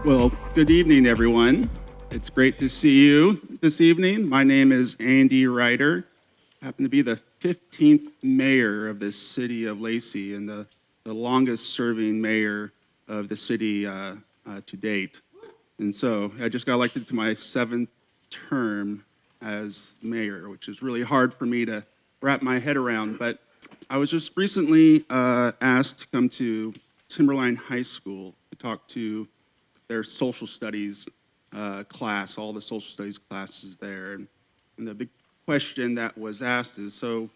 Well, good evening, everyone. It's great to see you this evening. My name is Andy Ryder. I happen to be the 15th mayor of the City of Lacey and the longest serving mayor of the city to date. And so I just got elected to my 7th term as mayor, which is really hard for me to wrap my head around. But I was just recently asked to come to Timberline High School to talk to their social studies class, all the social studies classes there. And the big question that was asked is, so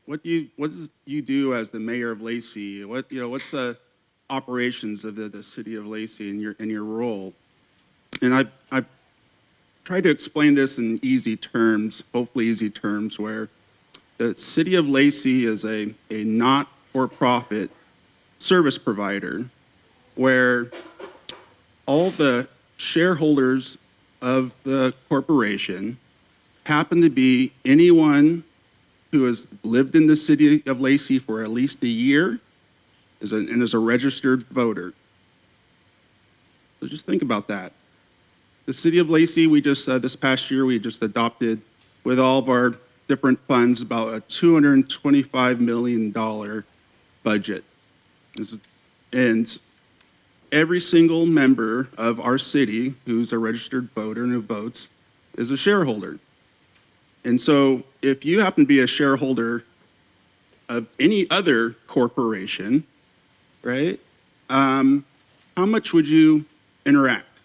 what do you do as the mayor of Lacey? What's the operations of the city of Lacey in your role? And I've tried to explain this in easy terms, hopefully easy terms, where the city of Lacey is a not-for-profit service provider where all the shareholders of the corporation happen to be anyone who has lived in the city of Lacey for at least a year and is a registered voter. So just think about that. The city of Lacey, we just this past year we just adopted with all of our different funds about a $225 million budget, and every single member of our city who's a registered voter and who votes is a shareholder. And so if you happen to be a shareholder of any other corporation, right, how much would you interact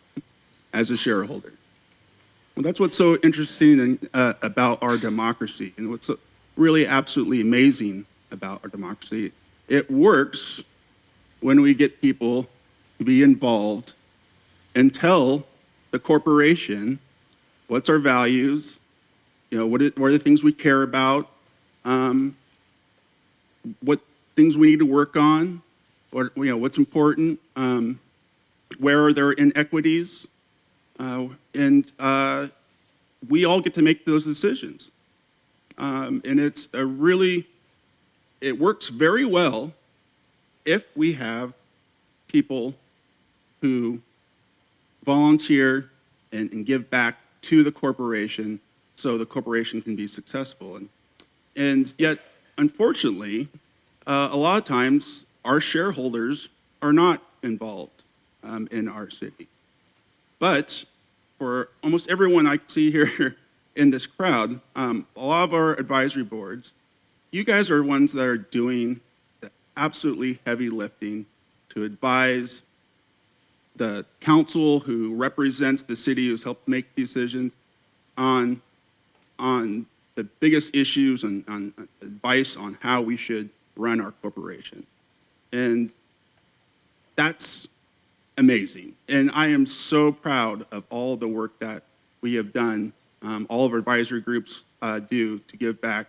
as a shareholder? Well, that's what's so interesting about our democracy, and what's really absolutely amazing about our democracy. It works when we get people to be involved and tell the corporation what's our values, what are the things we care about, what things we need to work on, or what's important, where are there inequities, and we all get to make those decisions. And it works very well if we have people who volunteer and give back to the corporation so the corporation can be successful. And yet, unfortunately, a lot of times our shareholders are not involved in our city. But for almost everyone I see here in this crowd, a lot of our advisory boards, you guys are ones that are doing the absolutely heavy lifting to advise the council who represents the city, who's helped make decisions on the biggest issues and on advice on how we should run our corporation. And that's amazing. And I am so proud of all the work that we have done, all of our advisory groups do to give back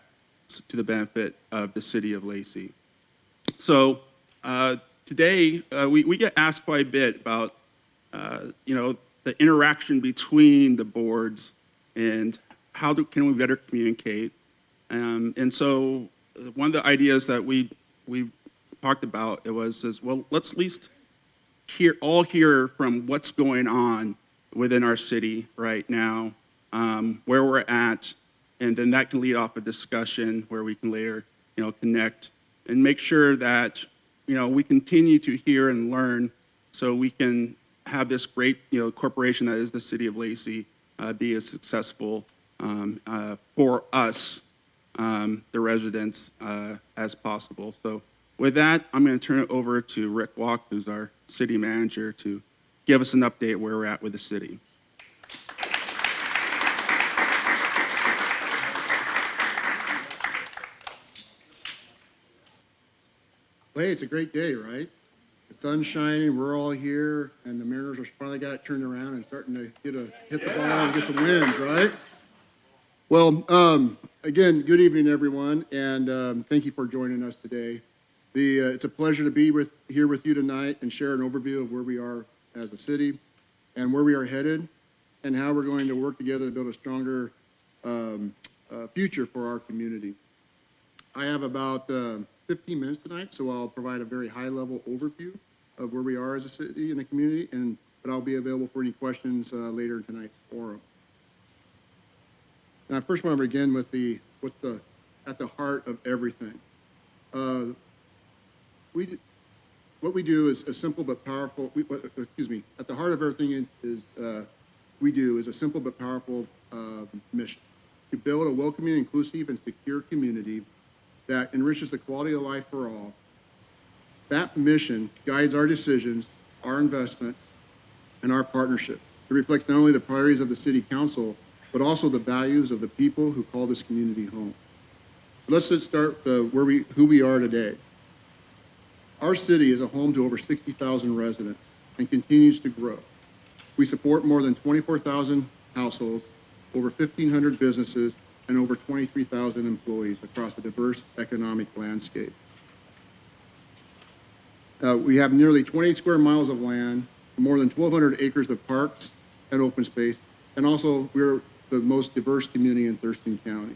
to the benefit of the city of Lacey. So today, we get asked quite a bit about the interaction between the boards and how can we better communicate. And so one of the ideas that we talked about well, let's at least hear from what's going on within our city right now, where we're at, and then that can lead off a discussion where we can later connect and make sure that we continue to hear and learn so we can have this great corporation that is the City of Lacey be as successful for us, the residents, as possible. So with that, I'm going to turn it over to Rick Walk, who's our city manager, to give us an update where we're at with the city. Well, hey, it's a great day, right? The sun's shining, we're all here, and the Mariners are finally got it turned around and starting to hit the ball and get some wins, right? Well, again, good evening, everyone, and thank you for joining us today. It's a pleasure to be here with you tonight and share an overview of where we are as a city and where we are headed and how we're going to work together to build a stronger future for our community. I have about 15 minutes tonight, so I'll provide a very high-level overview of where we are as a city and a community, but I'll be available for any questions later in tonight's forum. Now, I first want to begin with at the heart of everything. What we do is a simple but powerful. At the heart of everything we do is a simple but powerful mission: to build a welcoming, inclusive, and secure community that enriches the quality of life for all. That mission guides our decisions, our investments, and our partnerships. It reflects not only the priorities of the City Council, but also the values of the people who call this community home. So let's just start who we are today. Our city is a home to over 60,000 residents and continues to grow. We support more than 24,000 households, over 1,500 businesses, and over 23,000 employees across a diverse economic landscape. We have nearly 28 square miles of land, more than 1,200 acres of parks and open space, and also we're the most diverse community in Thurston County.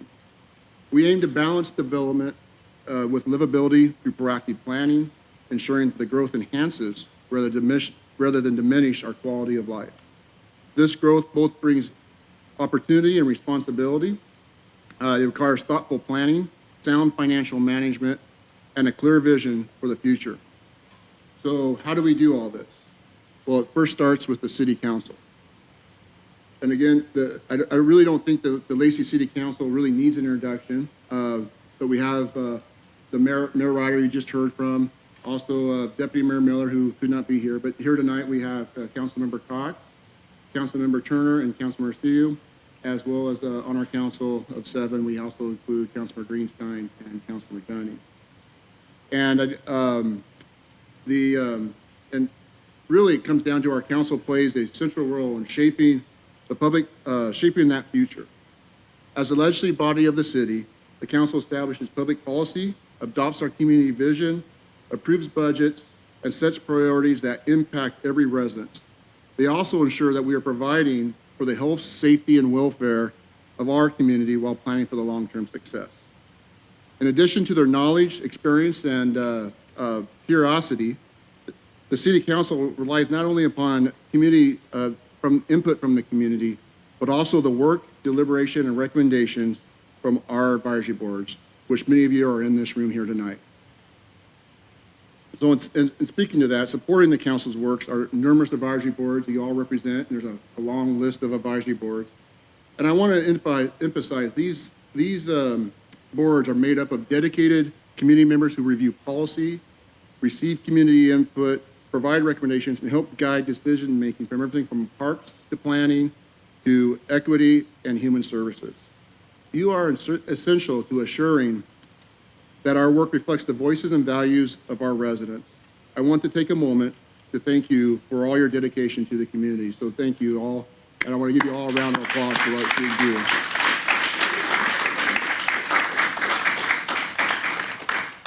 We aim to balance development with livability through proactive planning, ensuring that the growth enhances rather than diminish our quality of life. This growth both brings opportunity and responsibility. It requires thoughtful planning, sound financial management, and a clear vision for the future. So how do we do all this? Well, it first starts with the City Council. And again, I really don't think the Lacey City Council really needs an introduction, but we have the Mayor Ryder you just heard from, also Deputy Mayor Miller, who could not be here, but here tonight we have Councilmember Cox, Councilmember Turner, and Councilmember Steele, as well as on our council of 7, we also include Councilmember Greenstein and Councilmember Dunning. And really it comes down to our council plays a central role in shaping the public, shaping that future. As the legislative body of the city, the council establishes public policy, adopts our community vision, approves budgets, and sets priorities that impact every resident. They also ensure that we are providing for the health, safety, and welfare of our community while planning for the long-term success. In addition to their knowledge, experience, and curiosity, the City Council relies not only upon community input from the community, but also the work, deliberation, and recommendations from our advisory boards, which many of you are in this room here tonight. So in speaking to that, supporting the council's works are numerous advisory boards you all represent. There's a long list of advisory boards. And I want to emphasize these boards are made up of dedicated community members who review policy, receive community input, provide recommendations, and help guide decision-making from everything from parks to planning to equity and human services. You are essential to assuring that our work reflects the voices and values of our residents. I want to take a moment to thank you for all your dedication to the community. So thank you all, and I want to give you all a round of applause for what you do.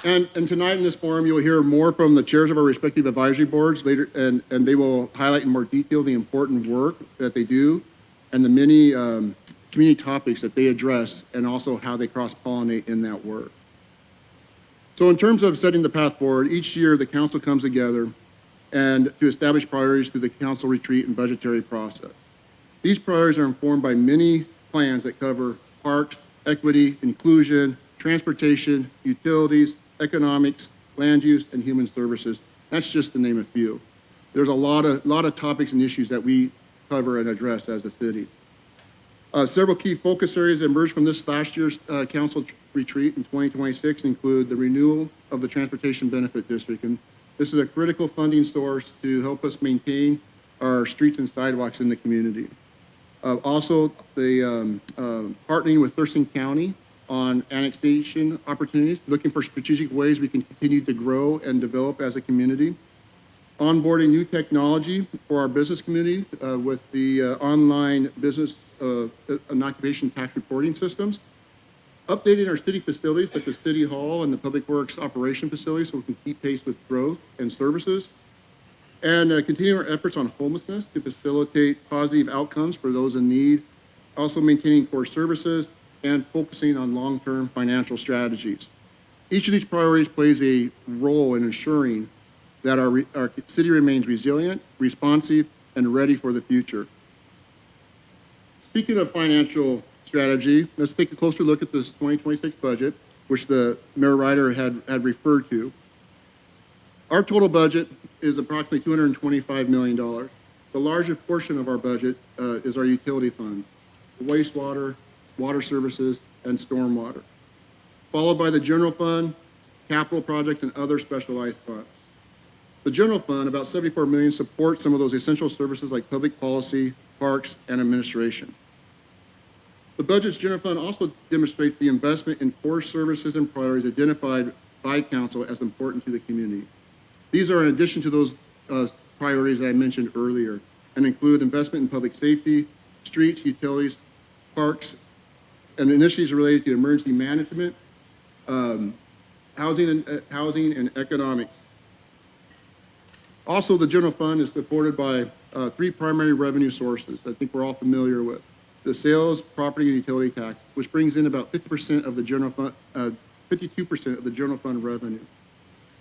And tonight in this forum, you'll hear more from the chairs of our respective advisory boards later, and they will highlight in more detail the important work that they do and the many community topics that they address, and also how they cross-pollinate in that work. So in terms of setting the path forward, each year the council comes together and to establish priorities through the council retreat and budgetary process. These priorities are informed by many plans that cover parks, equity, inclusion, transportation, utilities, economics, land use, and human services. That's just to name a few. There's a lot of topics and issues that we cover and address as a city. Several key focus areas that emerged from this last year's council retreat in 2026 include the renewal of the Transportation Benefit District. And this is a critical funding source to help us maintain our streets and sidewalks in the community. Also, the partnering with Thurston County on annexation opportunities, looking for strategic ways we can continue to grow and develop as a community. Onboarding new technology for our business community with the online business and occupation tax reporting systems. Updating our city facilities such as City Hall and the Public Works operation facilities so we can keep pace with growth and services. And continuing our efforts on homelessness to facilitate positive outcomes for those in need. Also maintaining core services and focusing on long-term financial strategies. Each of these priorities plays a role in ensuring that our city remains resilient, responsive, and ready for the future. Speaking of financial strategy, let's take a closer look at this 2026 budget, which the Mayor Ryder had referred to. Our total budget is approximately $225 million. The largest portion of our budget is our utility funds, wastewater, water services, and stormwater, followed by the general fund, capital projects, and other specialized funds. The general fund, about $74 million, supports some of those essential services like public policy, parks, and administration. The budget's general fund also demonstrates the investment in core services and priorities identified by council as important to the community. These are in addition to those priorities that I mentioned earlier and include investment in public safety, streets, utilities, parks, and initiatives related to emergency management, housing and economics. Also, the general fund is supported by three primary revenue sources I think we're all familiar with. The sales, property, and utility tax, which brings in about 50% of the general fund, 52% of the general fund revenue.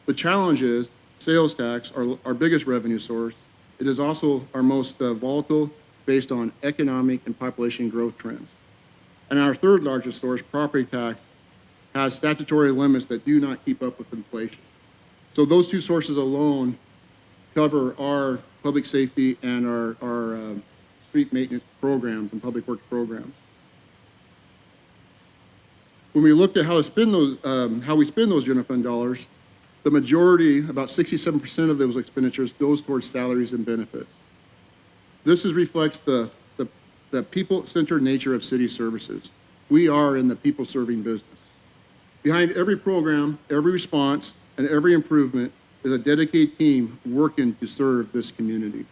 The challenge is sales tax, our biggest revenue source. It is also our most volatile based on economic and population growth trends. And our third largest source, property tax, has statutory limits that do not keep up with inflation. So those two sources alone cover our public safety and our street maintenance programs and public works programs. When we looked at how we spend those general fund dollars, the majority, about 67% of those expenditures, goes towards salaries and benefits. This reflects the people-centered nature of city services. We are in the people-serving business. Behind every program, every response, and every improvement is a dedicated team working to serve this community.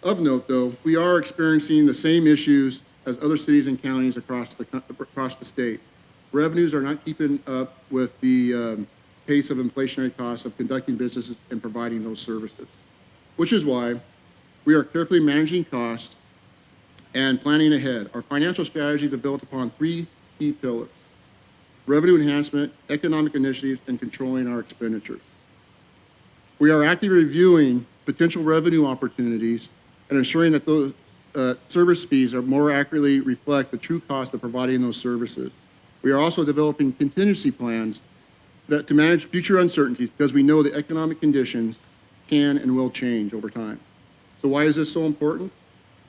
Of note, though, we are experiencing the same issues as other cities and counties across the state. Revenues are not keeping up with the pace of inflationary costs of conducting businesses and providing those services, which is why we are carefully managing costs and planning ahead. Our financial strategies are built upon three key pillars: revenue enhancement, economic initiatives, and controlling our expenditures. We are actively reviewing potential revenue opportunities and ensuring that those service fees are more accurately reflect the true cost of providing those services. We are also developing contingency plans to manage future uncertainties because we know the economic conditions can and will change over time. So why is this so important?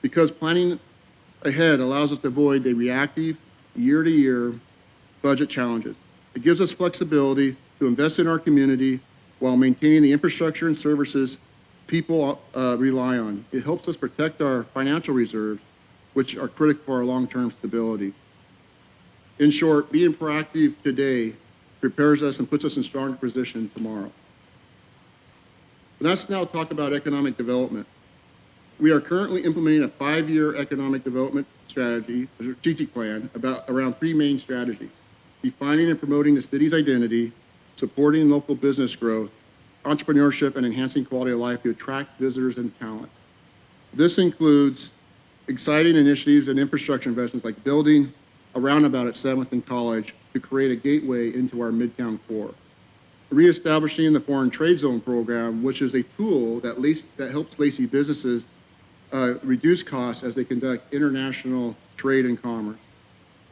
Because planning ahead allows us to avoid the reactive, year-to-year budget challenges. It gives us flexibility to invest in our community while maintaining the infrastructure and services people rely on. It helps us protect our financial reserves, which are critical for our long-term stability. In short, being proactive today prepares us and puts us in stronger position tomorrow. Let's now talk about economic development. We are currently implementing a 5-year economic development strategy, a strategic plan, around three main strategies: defining and promoting the city's identity, supporting local business growth, entrepreneurship, and enhancing quality of life to attract visitors and talent. This includes exciting initiatives and infrastructure investments like building a roundabout at 7th and College to create a gateway into our Midtown core. Reestablishing the Foreign Trade Zone program, which is a tool that helps Lacey businesses reduce costs as they conduct international trade and commerce.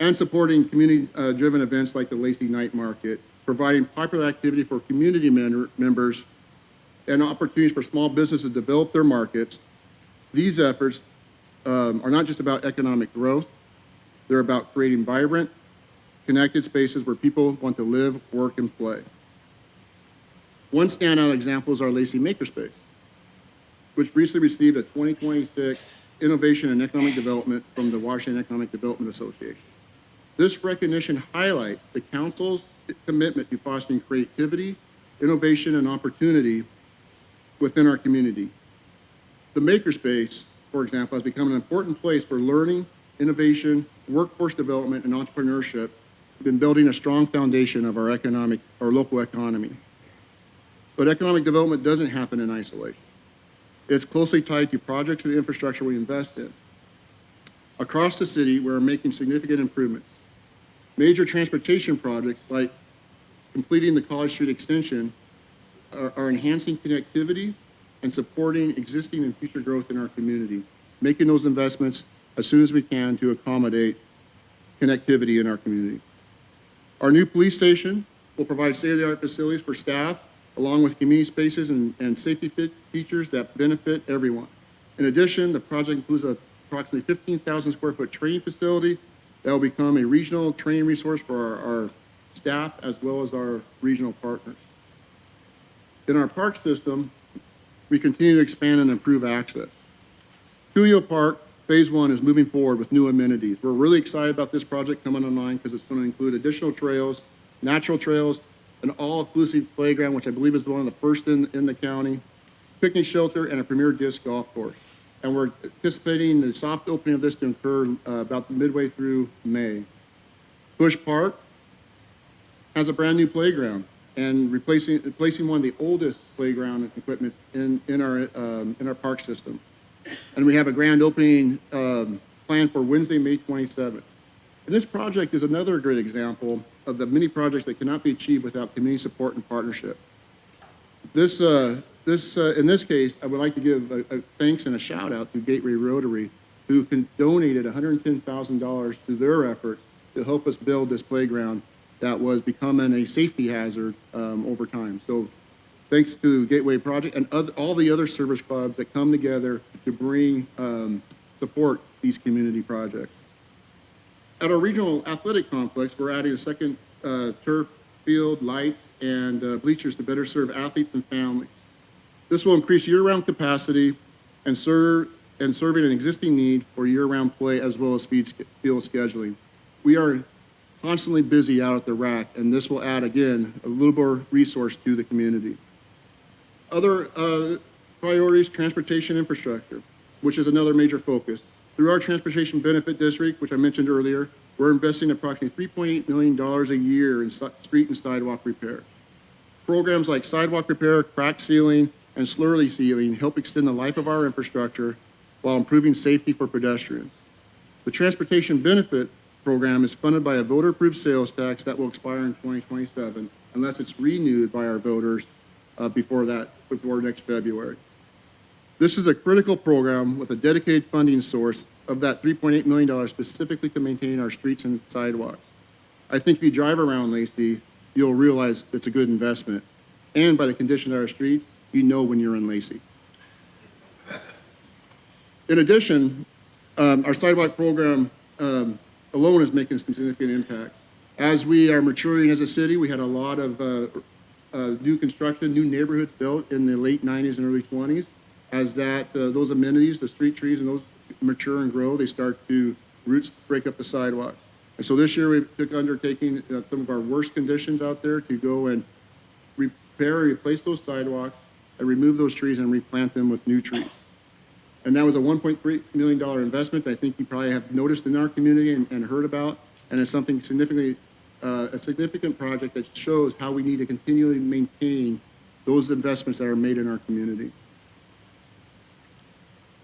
And supporting community-driven events like the Lacey Night Market, providing popular activity for community members and opportunities for small businesses to develop their markets. These efforts are not just about economic growth, they're about creating vibrant, connected spaces where people want to live, work, and play. One standout example is our Lacey Makerspace, which recently received a 2026 Innovation and Economic Development from the Washington Economic Development Association. This recognition highlights the council's commitment to fostering creativity, innovation, and opportunity within our community. The Makerspace, for example, has become an important place for learning, innovation, workforce development, and entrepreneurship, been building a strong foundation of our local economy. But economic development doesn't happen in isolation. It's closely tied to projects and infrastructure we invest in. Across the city, we're making significant improvements. Major transportation projects like completing the College Street extension are enhancing connectivity and supporting existing and future growth in our community, making those investments as soon as we can to accommodate connectivity in our community. Our new police station will provide state-of-the-art facilities for staff, along with community spaces and safety features that benefit everyone. In addition, the project includes a approximately 15,000 square foot training facility that will become a regional training resource for our staff as well as our regional partners. In our park system, we continue to expand and improve access. Cuyo Park Phase 1 is moving forward with new amenities. We're really excited about this project coming online because it's going to include additional trails, natural trails, an all-inclusive playground, which I believe is one of the first in the county, picnic shelter, and a premier disc golf course. And we're anticipating the soft opening of this to occur about midway through May. Bush Park has a brand new playground and replacing one of the oldest playground equipment in our park system. And we have a grand opening planned for Wednesday, May 27th. And this project is another great example of the many projects that cannot be achieved without community support and partnership. In this case, I would like to give a thanks and a shout out to Gateway Rotary, who donated $110,000 to their efforts to help us build this playground that was becoming a safety hazard over time. So thanks to Gateway Project and all the other service clubs that come together to bring support these community projects. At our regional athletic complex, we're adding a second turf field, lights, and bleachers to better serve athletes and families. This will increase year-round capacity and serving an existing need for year-round play as well as field scheduling. We are constantly busy out at the RAC, and this will add, again, a little more resource to the community. Other priorities, transportation infrastructure, which is another major focus. Through our Transportation Benefit District, which I mentioned earlier, we're investing approximately $3.8 million a year in street and sidewalk repair. Programs like sidewalk repair, crack sealing, and slurry sealing help extend the life of our infrastructure while improving safety for pedestrians. The Transportation Benefit Program is funded by a voter-approved sales tax that will expire in 2027 unless it's renewed by our voters before next February. This is a critical program with a dedicated funding source of that $3.8 million specifically to maintain our streets and sidewalks. I think if you drive around Lacey, you'll realize it's a good investment. And by the condition of our streets, you know when you're in Lacey. In addition, our sidewalk program alone is making some significant impacts. As we are maturing as a city, we had a lot of new construction, new neighborhoods built in the late 90s and early 20s. As those amenities, the street trees, and those mature and grow, they start to roots break up the sidewalks. And so this year we took undertaking some of our worst conditions out there to go and repair, replace those sidewalks, and remove those trees and replant them with new trees. And that was a $1.3 million investment that I think you probably have noticed in our community and heard about, and it's something significantly, a significant project that shows how we need to continually maintain those investments that are made in our community.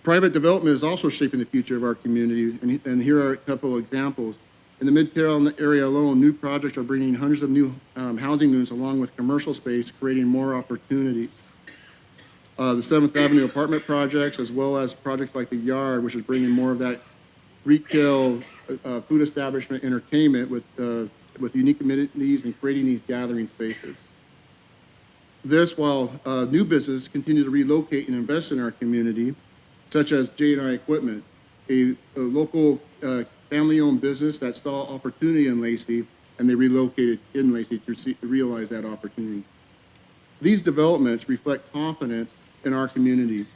Private development is also shaping the future of our community, and here are a couple of examples. In the Midtown area alone, new projects are bringing hundreds of new housing units along with commercial space, creating more opportunities. The 7th Avenue apartment projects, as well as projects like the Yard, which is bringing more of that retail, food establishment, entertainment with unique amenities and creating these gathering spaces. This, while new businesses continue to relocate and invest in our community, such as J&I Equipment, a local family-owned business that saw opportunity in Lacey, and they relocated in Lacey to realize that opportunity. These developments reflect confidence in our community,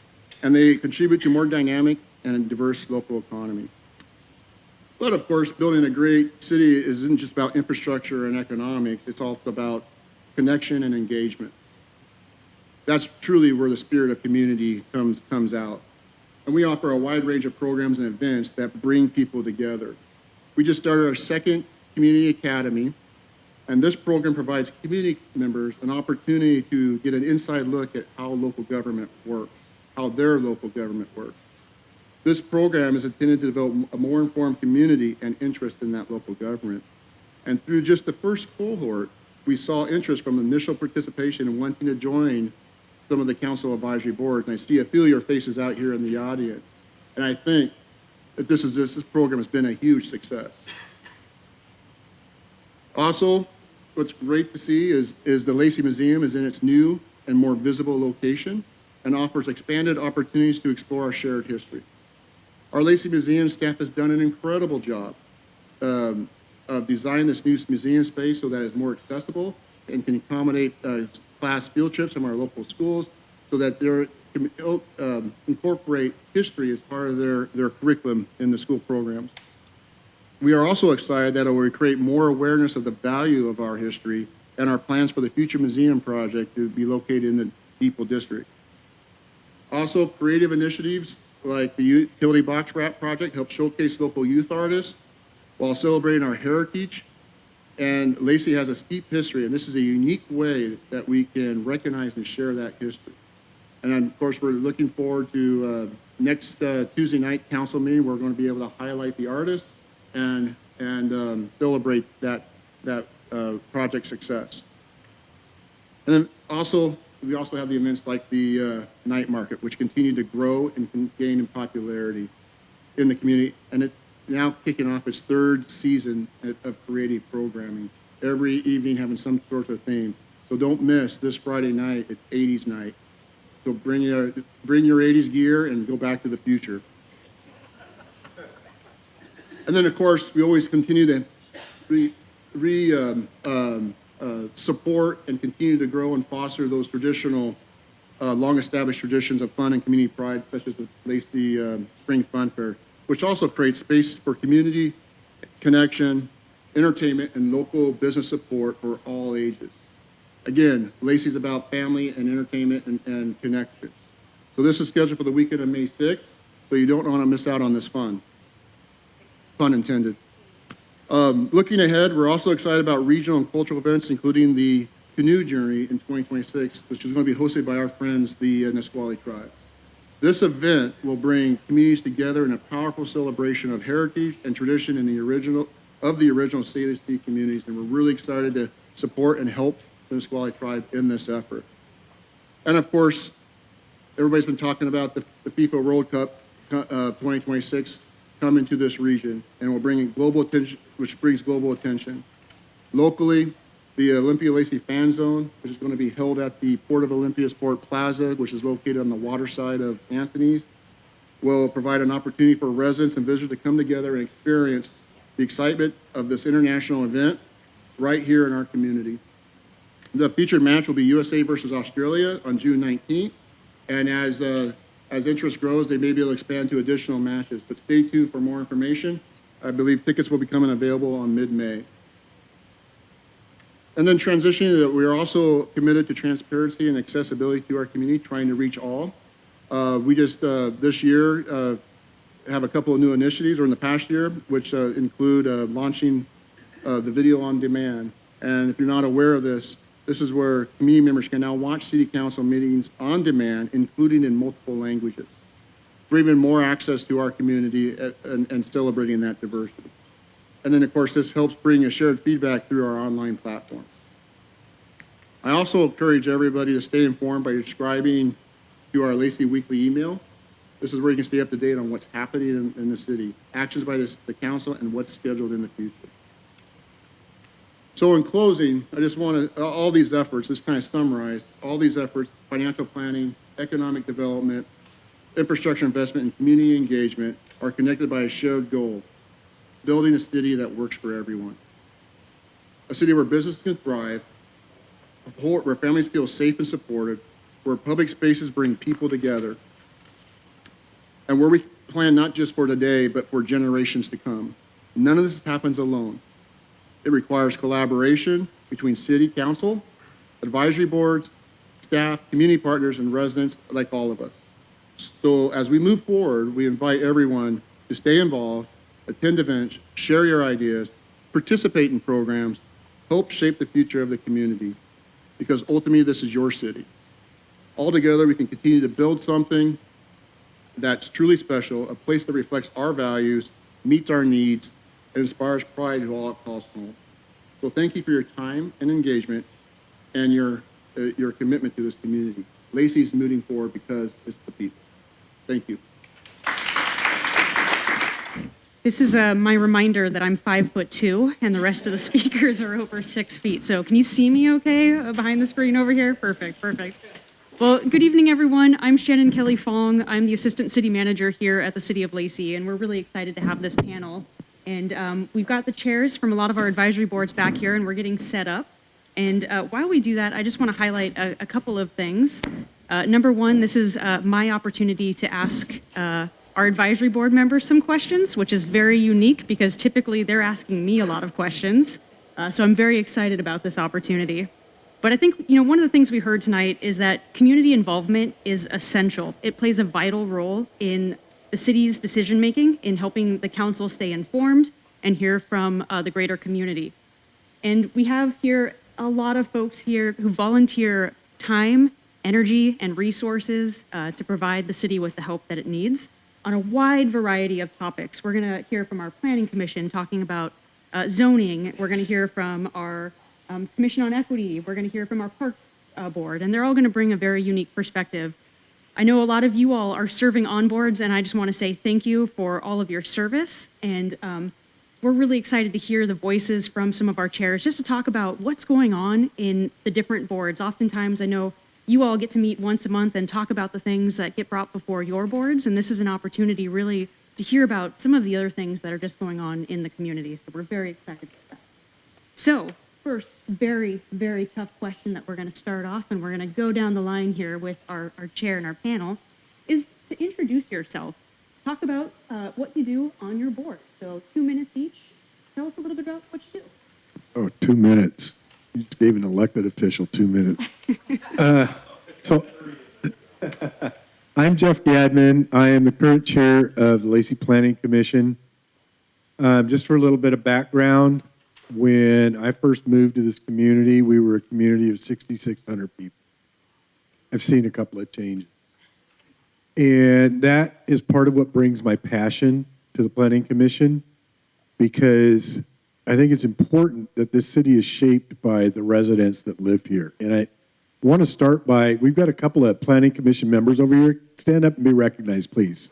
and they contribute to more dynamic and diverse local economy. But of course, building a great city isn't just about infrastructure and economics, it's also about connection and engagement. That's truly where the spirit of community comes out. And we offer a wide range of programs and events that bring people together. We just started our second community academy, and this program provides community members an opportunity to get an inside look at how local government works, how their local government works. This program is intended to develop a more informed community and interest in that local government. And through just the first cohort, we saw interest from initial participation and wanting to join some of the council advisory boards. And I see a few of your faces out here in the audience. And I think that this program has been a huge success. Also, what's great to see is the Lacey Museum is in its new and more visible location and offers expanded opportunities to explore our shared history. Our Lacey Museum staff has done an incredible job of designing this new museum space so that it's more accessible and can accommodate class field trips from our local schools so that they incorporate history as part of their curriculum in the school programs. We are also excited that it will create more awareness of the value of our history and our plans for the future museum project to be located in the Depot District. Also, creative initiatives like the Utility Box Wrap project help showcase local youth artists while celebrating our heritage. And Lacey has a steep history, and this is a unique way that we can recognize and share that history. And then, of course, we're looking forward to next Tuesday night council meeting. We're going to be able to highlight the artists and celebrate that project success. And then also, we also have the events like the night market, which continue to grow and gain in popularity in the community. And it's now kicking off its third season of creative programming, every evening having some sort of theme. So don't miss this Friday night, it's 80s night. So bring your 80s gear and go back to the future. And then, of course, we always continue to support and continue to grow and foster those traditional, long-established traditions of fun and community pride, such as the Lacey Spring Fun Fair, which also creates space for community connection, entertainment, and local business support for all ages. Again, Lacey's about family and entertainment and connections. So this is scheduled for the weekend of May 6th, so you don't want to miss out on this fun. Pun intended. Looking ahead, we're also excited about regional and cultural events, including the Canoe Journey in 2026, which is going to be hosted by our friends, the Nisqually Tribe. This event will bring communities together in a powerful celebration of heritage and tradition in the original City of Lacey communities, and we're really excited to support and help the Nisqually Tribe in this effort. And of course, everybody's been talking about the FIFA World Cup 2026 coming to this region, and will bring global attention, which brings global attention. Locally, the Olympia Lacey Fan Zone, which is going to be held at the Port of Olympia Sport Plaza, which is located on the water side of Anthony's, will provide an opportunity for residents and visitors to come together and experience the excitement of this international event right here in our community. The featured match will be USA versus Australia on June 19th, and as interest grows, they may be able to expand to additional matches, but stay tuned for more information. I believe tickets will be coming available on mid-May. And then transitioning, we are also committed to transparency and accessibility to our community, trying to reach all. We just, this year, have a couple of new initiatives, or in the past year, which include launching the video on demand. And if you're not aware of this, this is where community members can now watch city council meetings on demand, including in multiple languages, for even more access to our community and celebrating that diversity. And then, of course, this helps bring a shared feedback through our online platform. I also encourage everybody to stay informed by subscribing to our Lacey Weekly email. This is where you can stay up to date on what's happening in the city, actions by the council, and what's scheduled in the future. So in closing, I just want to, all these efforts, just kind of summarize, all these efforts, financial planning, economic development, infrastructure investment, and community engagement are connected by a shared goal: building a city that works for everyone. A city where business can thrive, where families feel safe and supported, where public spaces bring people together, and where we plan not just for today, but for generations to come. None of this happens alone. It requires collaboration between city council, advisory boards, staff, community partners, and residents like all of us. So as we move forward, we invite everyone to stay involved, attend events, share your ideas, participate in programs, help shape the future of the community, because ultimately this is your city. All together, we can continue to build something that's truly special, a place that reflects our values, meets our needs, and inspires pride to all it calls home. So thank you for your time and engagement and your commitment to this community. Lacey's moving forward because it's the people. Thank you. This is my reminder that I'm 5'2" and the rest of the speakers are over 6 feet. So can you see me okay behind the screen over here? Perfect, perfect. Well, good evening, everyone. I'm Shannon Kelly Fong. I'm the Assistant City Manager here at the City of Lacey, and we're really excited to have this panel. And we've got the chairs from a lot of our advisory boards back here, and we're getting set up. And while we do that, I just want to highlight a couple of things. Number one, this is my opportunity to ask our advisory board members some questions, which is very unique because typically they're asking me a lot of questions. So I'm very excited about this opportunity. But I think, one of the things we heard tonight is that community involvement is essential. It plays a vital role in the city's decision making, in helping the council stay informed and hear from the greater community. And we have here a lot of folks here who volunteer time, energy, and resources to provide the city with the help that it needs on a wide variety of topics. We're going to hear from our planning commission talking about zoning. We're going to hear from our Commission on Equity. We're going to hear from our Parks Board, and they're all going to bring a very unique perspective. I know a lot of you all are serving on boards, and I just want to say thank you for all of your service. And we're really excited to hear the voices from some of our chairs just to talk about what's going on in the different boards. Oftentimes, I know you all get to meet once a month and talk about the things that get brought before your boards, and this is an opportunity really to hear about some of the other things that are just going on in the community. So we're very excited about that. So first, very, very tough question that we're going to start off, and we're going to go down the line here with our chair and our panel, is to introduce yourself. Talk about what you do on your board. So 2 minutes each. Tell us a little bit about what you do. Oh, 2 minutes. You just gave an elected official 2 minutes. So I'm Jeff Gadman. I am the current chair of the Lacey Planning Commission. Just for a little bit of background, when I first moved to this community, we were a community of 6,600 people. I've seen a couple of changes. And that is part of what brings my passion to the Planning Commission, because I think it's important that this city is shaped by the residents that live here. And I want to start by, we've got a couple of Planning Commission members over here. Stand up and be recognized, please.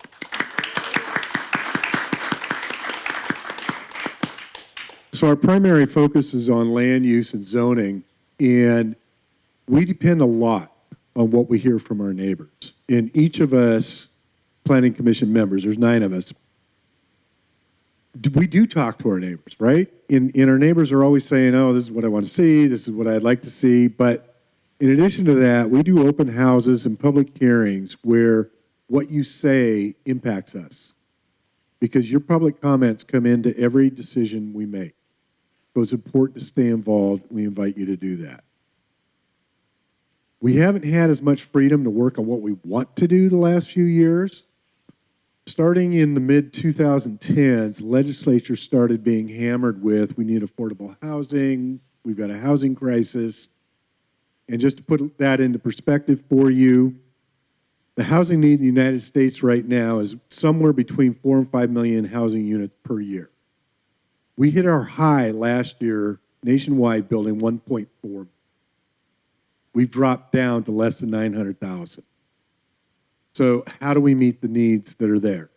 So our primary focus is on land use and zoning, and we depend a lot on what we hear from our neighbors. And each of us Planning Commission members, there's 9 of us, we do talk to our neighbors, right? And our neighbors are always saying, oh, this is what I want to see, this is what I'd like to see. But in addition to that, we do open houses and public hearings where what you say impacts us, because your public comments come into every decision we make. So it's important to stay involved. We invite you to do that. We haven't had as much freedom to work on what we want to do the last few years. Starting in the mid-2010s, the legislature started being hammered with, we need affordable housing, we've got a housing crisis. And just to put that into perspective for you, the housing need in the United States right now is somewhere between 4 and 5 million housing units per year. We hit our high last year nationwide building 1.4. We've dropped down to less than 900,000. So how do we meet the needs that are there?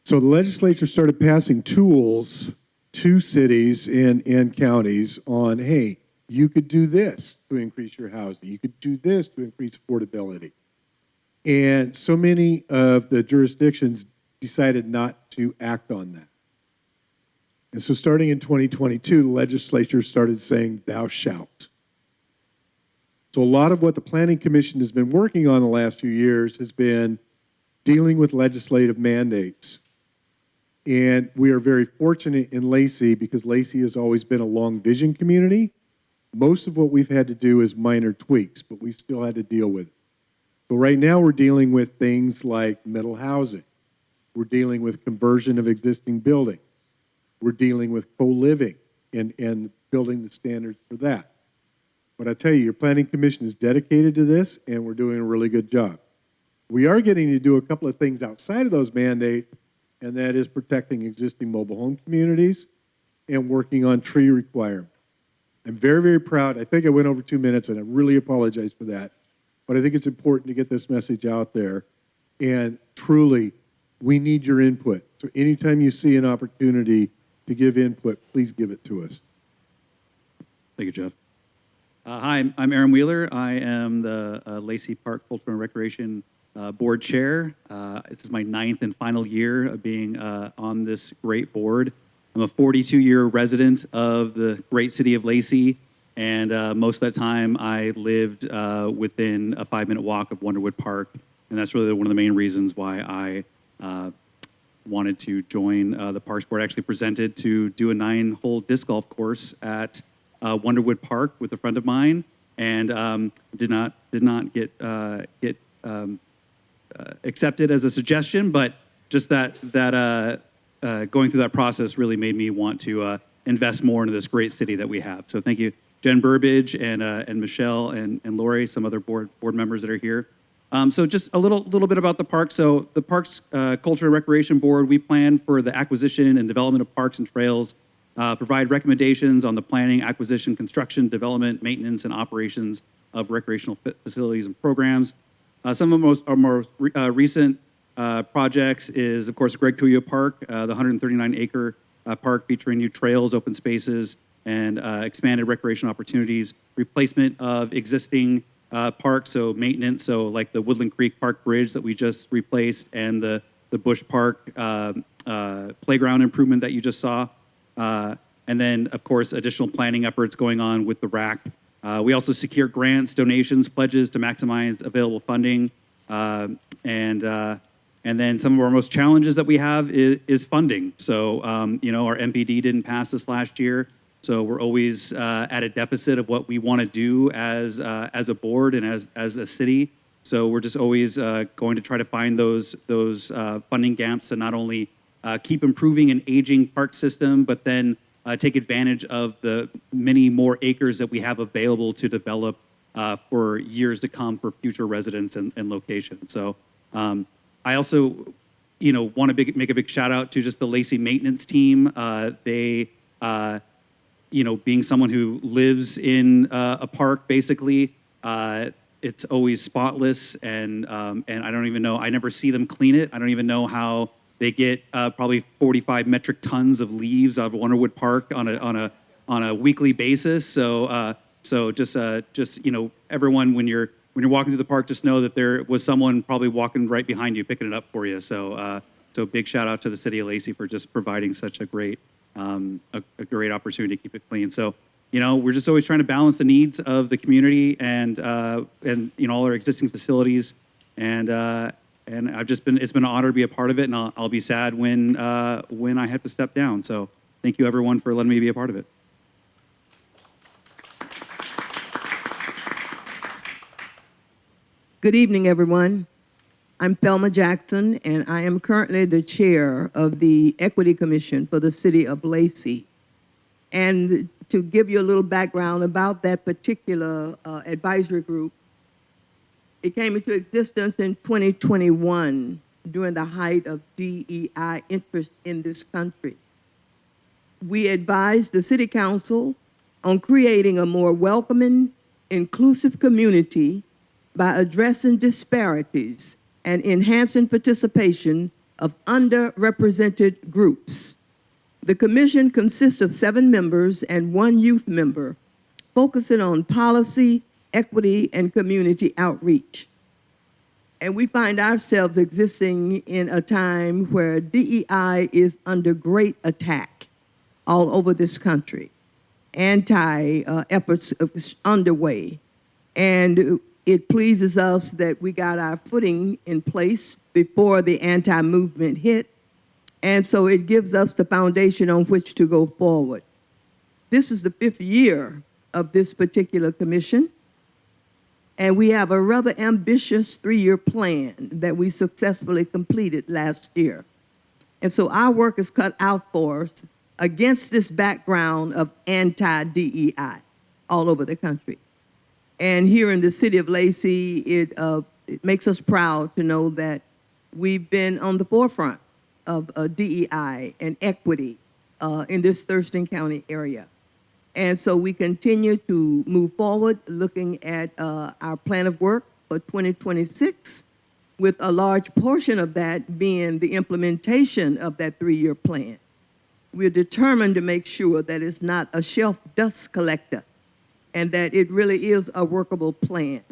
So the legislature started passing tools to cities and counties on, hey, you could do this to increase your housing. You could do this to increase affordability. And so many of the jurisdictions decided not to act on that. And so starting in 2022, the legislature started saying, thou shalt. So a lot of what the Planning Commission has been working on the last few years has been dealing with legislative mandates. And we are very fortunate in Lacey because Lacey has always been a long vision community. Most of what we've had to do is minor tweaks, but we've still had to deal with it. So right now we're dealing with things like middle housing. We're dealing with conversion of existing buildings. We're dealing with co-living and building the standards for that. But I tell you, your Planning Commission is dedicated to this, and we're doing a really good job. We are getting to do a couple of things outside of those mandates, and that is protecting existing mobile home communities and working on tree requirements. I'm very, very proud. I think I went over 2 minutes, and I really apologize for that. But I think it's important to get this message out there. And truly, we need your input. So anytime you see an opportunity to give input, please give it to us. Thank you, Jeff. Hi, I'm Aaron Wheeler. I am the Lacey Park Cultural and Recreation Board Chair. This is my 9th and final year of being on this great board. I'm a 42-year resident of the great city of Lacey, and most of that time I lived within a 5-minute walk of Wonderwood Park, and that's really one of the main reasons why I wanted to join the Parks Board. I actually presented to do a 9-hole disc golf course at Wonderwood Park with a friend of mine, and did not get accepted as a suggestion, but just that going through that process really made me want to invest more into this great city that we have. So thank you, Jen Burbidge and Michelle and Lori, some other board members that are here. So just a little bit about the park. So the Parks Culture and Recreation Board, we plan for the acquisition and development of parks and trails, provide recommendations on the planning, acquisition, construction, development, maintenance, and operations of recreational facilities and programs. Some of our most recent projects is, of course, Greg Cuyo Park, the 139-acre park featuring new trails, open spaces, and expanded recreation opportunities, replacement of existing parks, so maintenance, so like the Woodland Creek Park Bridge that we just replaced, and the Bush Park playground improvement that you just saw. And then, of course, additional planning efforts going on with the RAC. We also secure grants, donations, pledges to maximize available funding. And then some of our most challenges that we have is funding. So, our MPD didn't pass this last year. So we're always at a deficit of what we want to do as a board and as a city. So we're just always going to try to find those funding gaps to not only keep improving an aging park system, but then take advantage of the many more acres that we have available to develop for years to come for future residents and locations. So I also, want to make a big shout out to just the Lacey maintenance team. They, being someone who lives in a park, basically, it's always spotless, and I don't even know. I never see them clean it. I don't even know how they get probably 45 metric tons of leaves out of Wonderwood Park on a weekly basis. So just everyone, when you're walking through the park, just know that there was someone probably walking right behind you picking it up for you. So big shout out to the city of Lacey for just providing such a great opportunity to keep it clean. So we're just always trying to balance the needs of the community and all our existing facilities, and it's been an honor to be a part of it, and I'll be sad when I have to step down. So thank you everyone for letting me be a part of it. Good evening, everyone. I'm Thelma Jackson, and I am currently the chair of the Equity Commission for the City of Lacey. And to give you a little background about that particular advisory group, it came into existence in 2021 during the height of DEI interest in this country. We advised the City Council on creating a more welcoming, inclusive community by addressing disparities and enhancing participation of underrepresented groups. The commission consists of 7 members and 1 youth member, focusing on policy, equity, and community outreach. And we find ourselves existing in a time where DEI is under great attack all over this country. Anti-efforts underway. And it pleases us that we got our footing in place before the anti-movement hit, and so it gives us the foundation on which to go forward. This is the 5th year of this particular commission, and we have a rather ambitious 3-year plan that we successfully completed last year. And so our work is cut out for us against this background of anti-DEI all over the country. And here in the city of Lacey, it makes us proud to know that we've been on the forefront of DEI and equity in this Thurston County area. And so we continue to move forward, looking at our plan of work for 2026, with a large portion of that being the implementation of that 3-year plan. We're determined to make sure that it's not a shelf dust collector and that it really is a workable plan.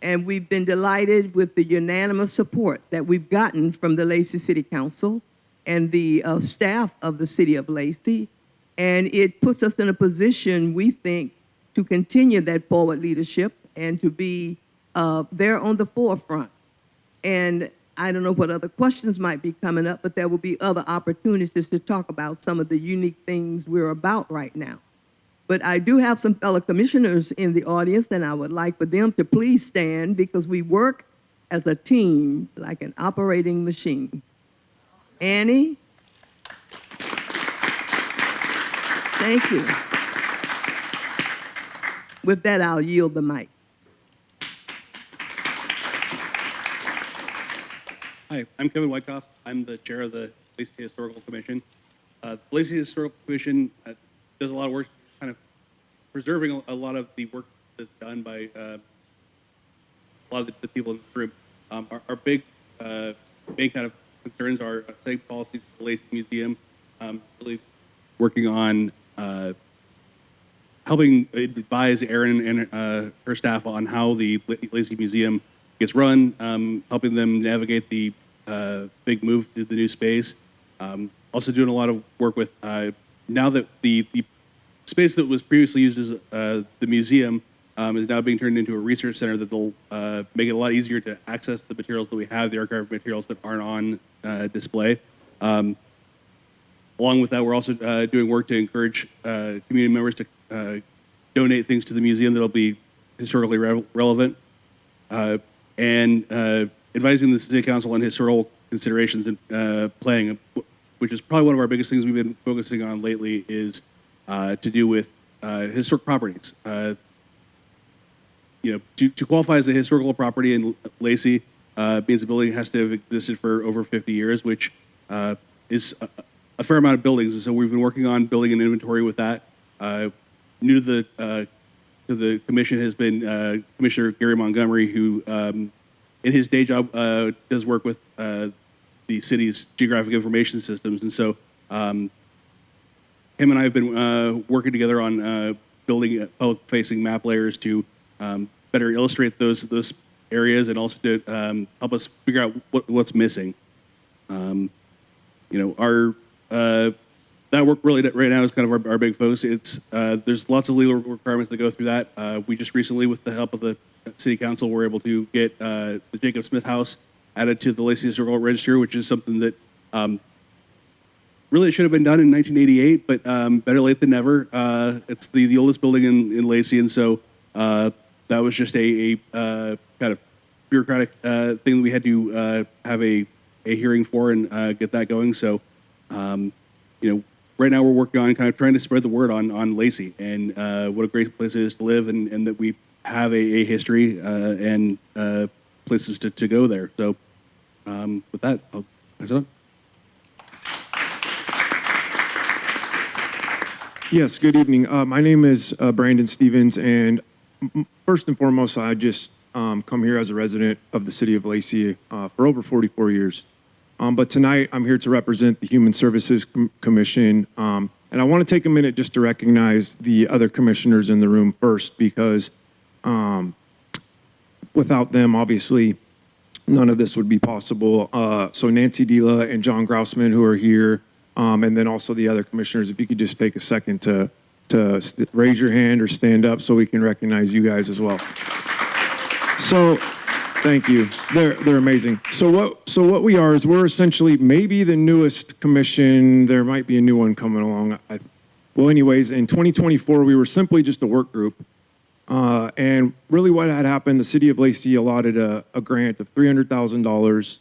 And we've been delighted with the unanimous support that we've gotten from the Lacey City Council and the staff of the City of Lacey. And it puts us in a position, we think, to continue that forward leadership and to be there on the forefront. And I don't know what other questions might be coming up, but there will be other opportunities to talk about some of the unique things we're about right now. But I do have some fellow commissioners in the audience, and I would like for them to please stand because we work as a team like an operating machine. Annie? Thank you. With that, I'll yield the mic. Hi, I'm Kevin Wyckoff. I'm the chair of the Lacey Historical Commission. The Lacey Historical Commission does a lot of work kind of preserving a lot of the work that's done by a lot of the people in this room. Our big main kind of concerns are site policies for the Lacey Museum, really working on helping advise Erin and her staff on how the Lacey Museum gets run, helping them navigate the big move to the new space. Also doing a lot of work with, now that the space that was previously used as the museum is now being turned into a research center that will make it a lot easier to access the materials that we have, the archive materials that aren't on display. Along with that, we're also doing work to encourage community members to donate things to the museum that'll be historically relevant. And advising the City Council on historical considerations and planning, which is probably one of our biggest things we've been focusing on lately, is to do with historic properties. To qualify as a historical property in Lacey means the building has to have existed for over 50 years, which is a fair amount of buildings. And so we've been working on building an inventory with that. New to the commission has been Commissioner Gary Montgomery, who in his day job does work with the city's geographic information systems. And so him and I have been working together on building public-facing map layers to better illustrate those areas and also to help us figure out what's missing. That work really right now is kind of our big focus. It's there's lots of legal requirements that go through that. We just recently, with the help of the City Council, were able to get the Jacob Smith House added to the Lacey Historical Register, which is something that really should have been done in 1988, but better late than never. It's the oldest building in Lacey, and so that was just a kind of bureaucratic thing that we had to have a hearing for and get that going. So, right now we're working on kind of trying to spread the word on Lacey and what a great place it is to live, and that we have a history and places to go there. So, with that, I'll pass it on. Yes, good evening. My name is Brandon Stevens, and first and foremost, I just come here as a resident of the City of Lacey for over 44 years. But tonight, I'm here to represent the Human Services Commission, and I want to take a minute just to recognize the other commissioners in the room first, because without them, obviously, none of this would be possible. So Nancy Dila and John Grousman, who are here, and then also the other commissioners, if you could just take a second to raise your hand or stand up so we can recognize you guys as well. So, thank you. They're amazing. So what we are is we're essentially maybe the newest commission. There might be a new one coming along. Well, anyways, in 2024, we were simply just a work group. And really what had happened, the City of Lacey allotted a grant of $300,000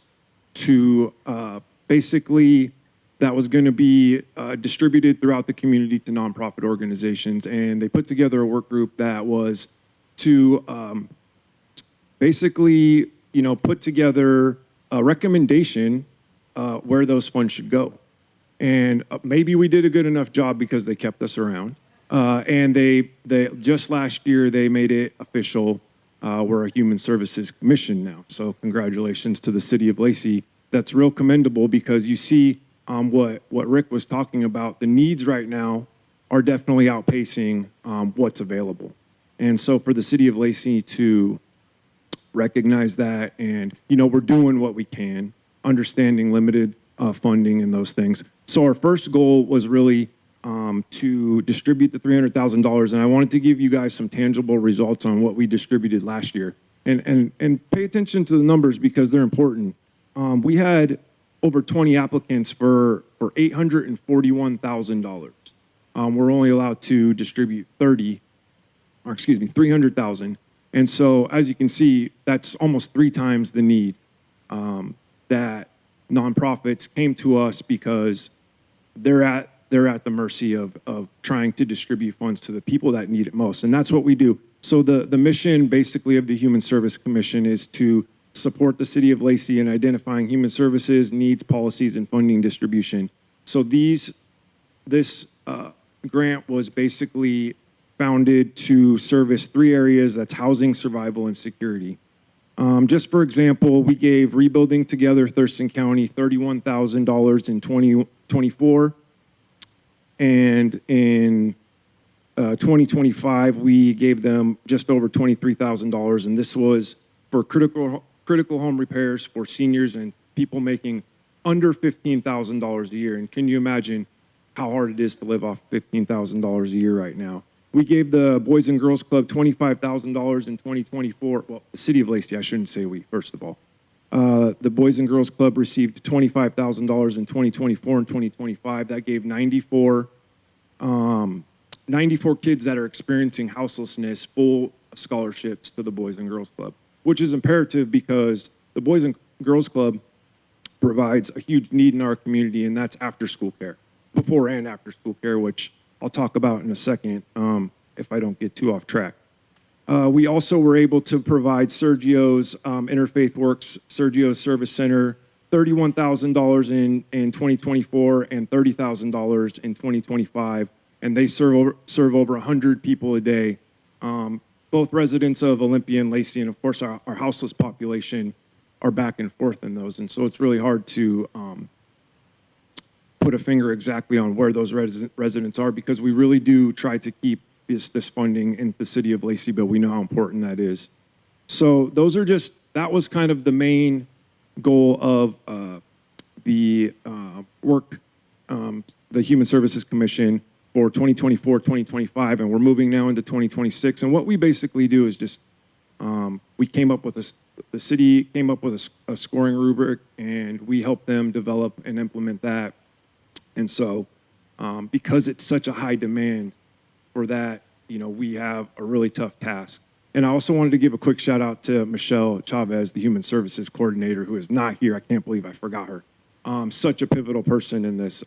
to basically that was going to be distributed throughout the community to nonprofit organizations. And they put together a work group that was to basically, put together a recommendation where those funds should go. And maybe we did a good enough job because they kept us around. And they just last year, they made it official. We're a Human Services Commission now. So congratulations to the City of Lacey. That's real commendable because you see what Rick was talking about. The needs right now are definitely outpacing what's available. And so for the City of Lacey to recognize that, and we're doing what we can, understanding limited funding and those things. So our first goal was really to distribute the $300,000, and I wanted to give you guys some tangible results on what we distributed last year. And pay attention to the numbers because they're important. We had over 20 applicants for $841,000. We're only allowed to distribute 300,000. And so, as you can see, that's almost 3 times the need that nonprofits came to us because they're at the mercy of trying to distribute funds to the people that need it most. And that's what we do. So the mission basically of the Human Service Commission is to support the City of Lacey in identifying human services, needs, policies, and funding distribution. So this grant was basically founded to service 3 areas. That's housing, survival, and security. Just for example, we gave Rebuilding Together Thurston County $31,000 in 2024. And in 2025, we gave them just over $23,000. And this was for critical home repairs for seniors and people making under $15,000 a year. And can you imagine how hard it is to live off $15,000 a year right now? We gave the Boys and Girls Club $25,000 in 2024. Well, the City of Lacey, I shouldn't say we, first of all. The Boys and Girls Club received $25,000 in 2024 and 2025. That gave 94 kids that are experiencing houselessness full scholarships to the Boys and Girls Club, which is imperative because the Boys and Girls Club provides a huge need in our community, and that's after-school care, before and after-school care, which I'll talk about in a second if I don't get too off track. We also were able to provide Sergio's Interfaith Works, Sergio's Service Center, $31,000 in 2024 and $30,000 in 2025, and they serve over 100 people a day, both residents of Olympia and Lacey, and of course our houseless population are back and forth in those, and so it's really hard to put a finger exactly on where those residents are because we really do try to keep this funding in the City of Lacey, but we know how important that is. So that was kind of the main goal of the work, the Human Services Commission for 2024, 2025, and we're moving now into 2026. And what we basically do is just, the city came up with a scoring rubric, and we helped them develop and implement that. And so, because it's such a high demand for that, we have a really tough task. And I also wanted to give a quick shout out to Michelle Chavez, the Human Services Coordinator, who is not here. I can't believe I forgot her. Such a pivotal person in this.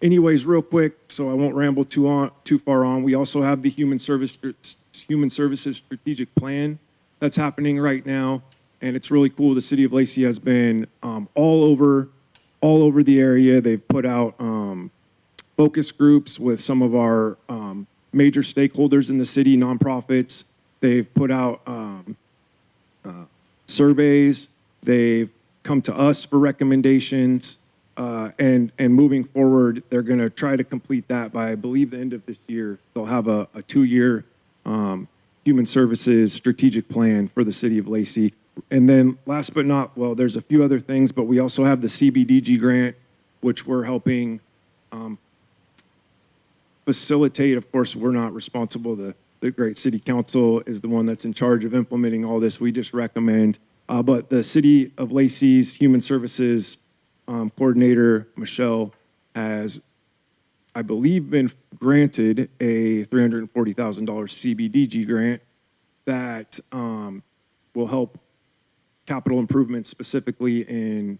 Anyways, real quick, so I won't ramble too far on. We also have the Human Services Strategic Plan that's happening right now, and it's really cool. The City of Lacey has been all over the area. They've put out focus groups with some of our major stakeholders in the city, nonprofits. They've put out surveys. They've come to us for recommendations. And moving forward, they're going to try to complete that by, I believe, the end of this year. They'll have a 2-year human services strategic plan for the City of Lacey. And then last but not, well, there's a few other things, but we also have the CBDG grant, which we're helping facilitate. Of course, we're not responsible. The great City Council is the one that's in charge of implementing all this. We just recommend. But the City of Lacey's Human Services Coordinator, Michelle, has, I believe, been granted a $340,000 CBDG grant that will help capital improvements specifically in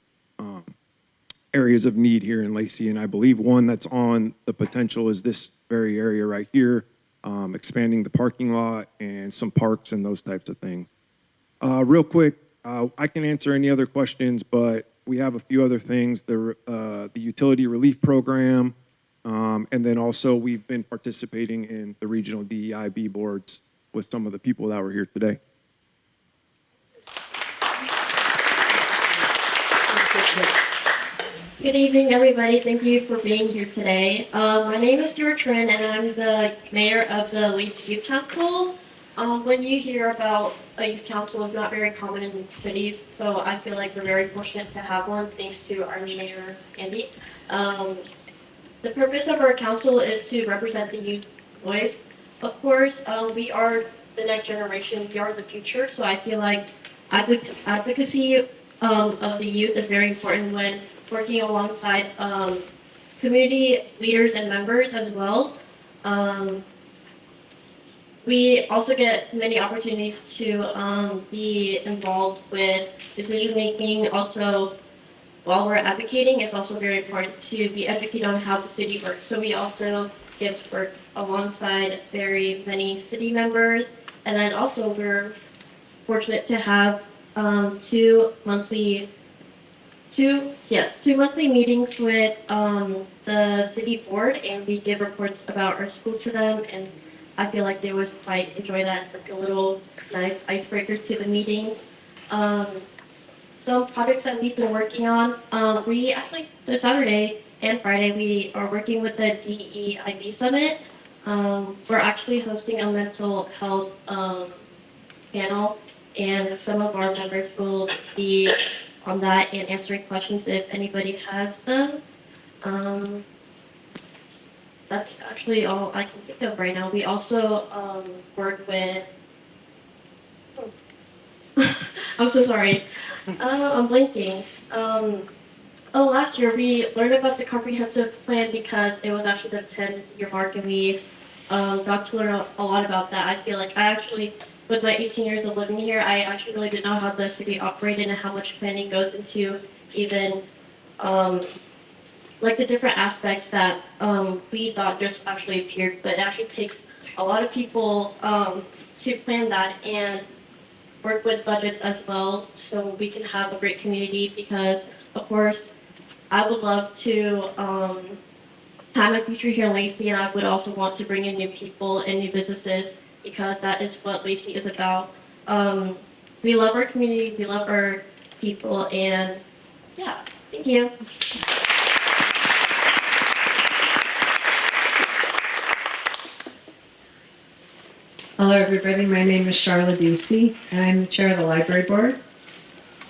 areas of need here in Lacey. And I believe one that's on the potential is this very area right here, expanding the parking lot and some parks and those types of things. Real quick, I can answer any other questions, but we have a few other things, the utility relief program, and then also we've been participating in the regional DEIB boards with some of the people that were here today. Good evening, everybody. Thank you for being here today. My name is Stuart Trin, and I'm the mayor of the Lacey Youth Council. When you hear about a youth council, it's not very common in cities, so I feel like we're very fortunate to have one, thanks to our mayor, Andy. The purpose of our council is to represent the youth voice. Of course, we are the next generation, we are the future, so I feel like advocacy of the youth is very important when working alongside community leaders and members as well. We also get many opportunities to be involved with decision making. Also, while we're advocating, it's also very important to be educated on how the city works. So we also get to work alongside very many city members. And then also we're fortunate to have two monthly meetings with the city board, and we give reports about our school to them, and I feel like they would quite enjoy that. It's like a little nice icebreaker to the meetings. Some projects that we've been working on, we actually, this Saturday and Friday, we are working with the DEIB Summit. We're actually hosting a mental health panel, and some of our members will be on that and answering questions if anybody has them. That's actually all I can think of right now. We also work with, I'm so sorry, I'm blanking. Last year we learned about the comprehensive plan because it was actually the 10-year mark, and we got to learn a lot about that. I feel like I actually, with my 18 years of living here, I actually really didn't know how the city operated and how much planning goes into even like the different aspects that we thought just actually appeared, but it actually takes a lot of people to plan that and work with budgets as well, so we can have a great community. Because of course, I would love to have a future here in Lacey, and I would also want to bring in new people and new businesses, because that is what Lacey is about. We love our community, we love our people, and yeah, thank you. Hello, everybody. My name is Charlotte Ducey, and I'm the chair of the library board.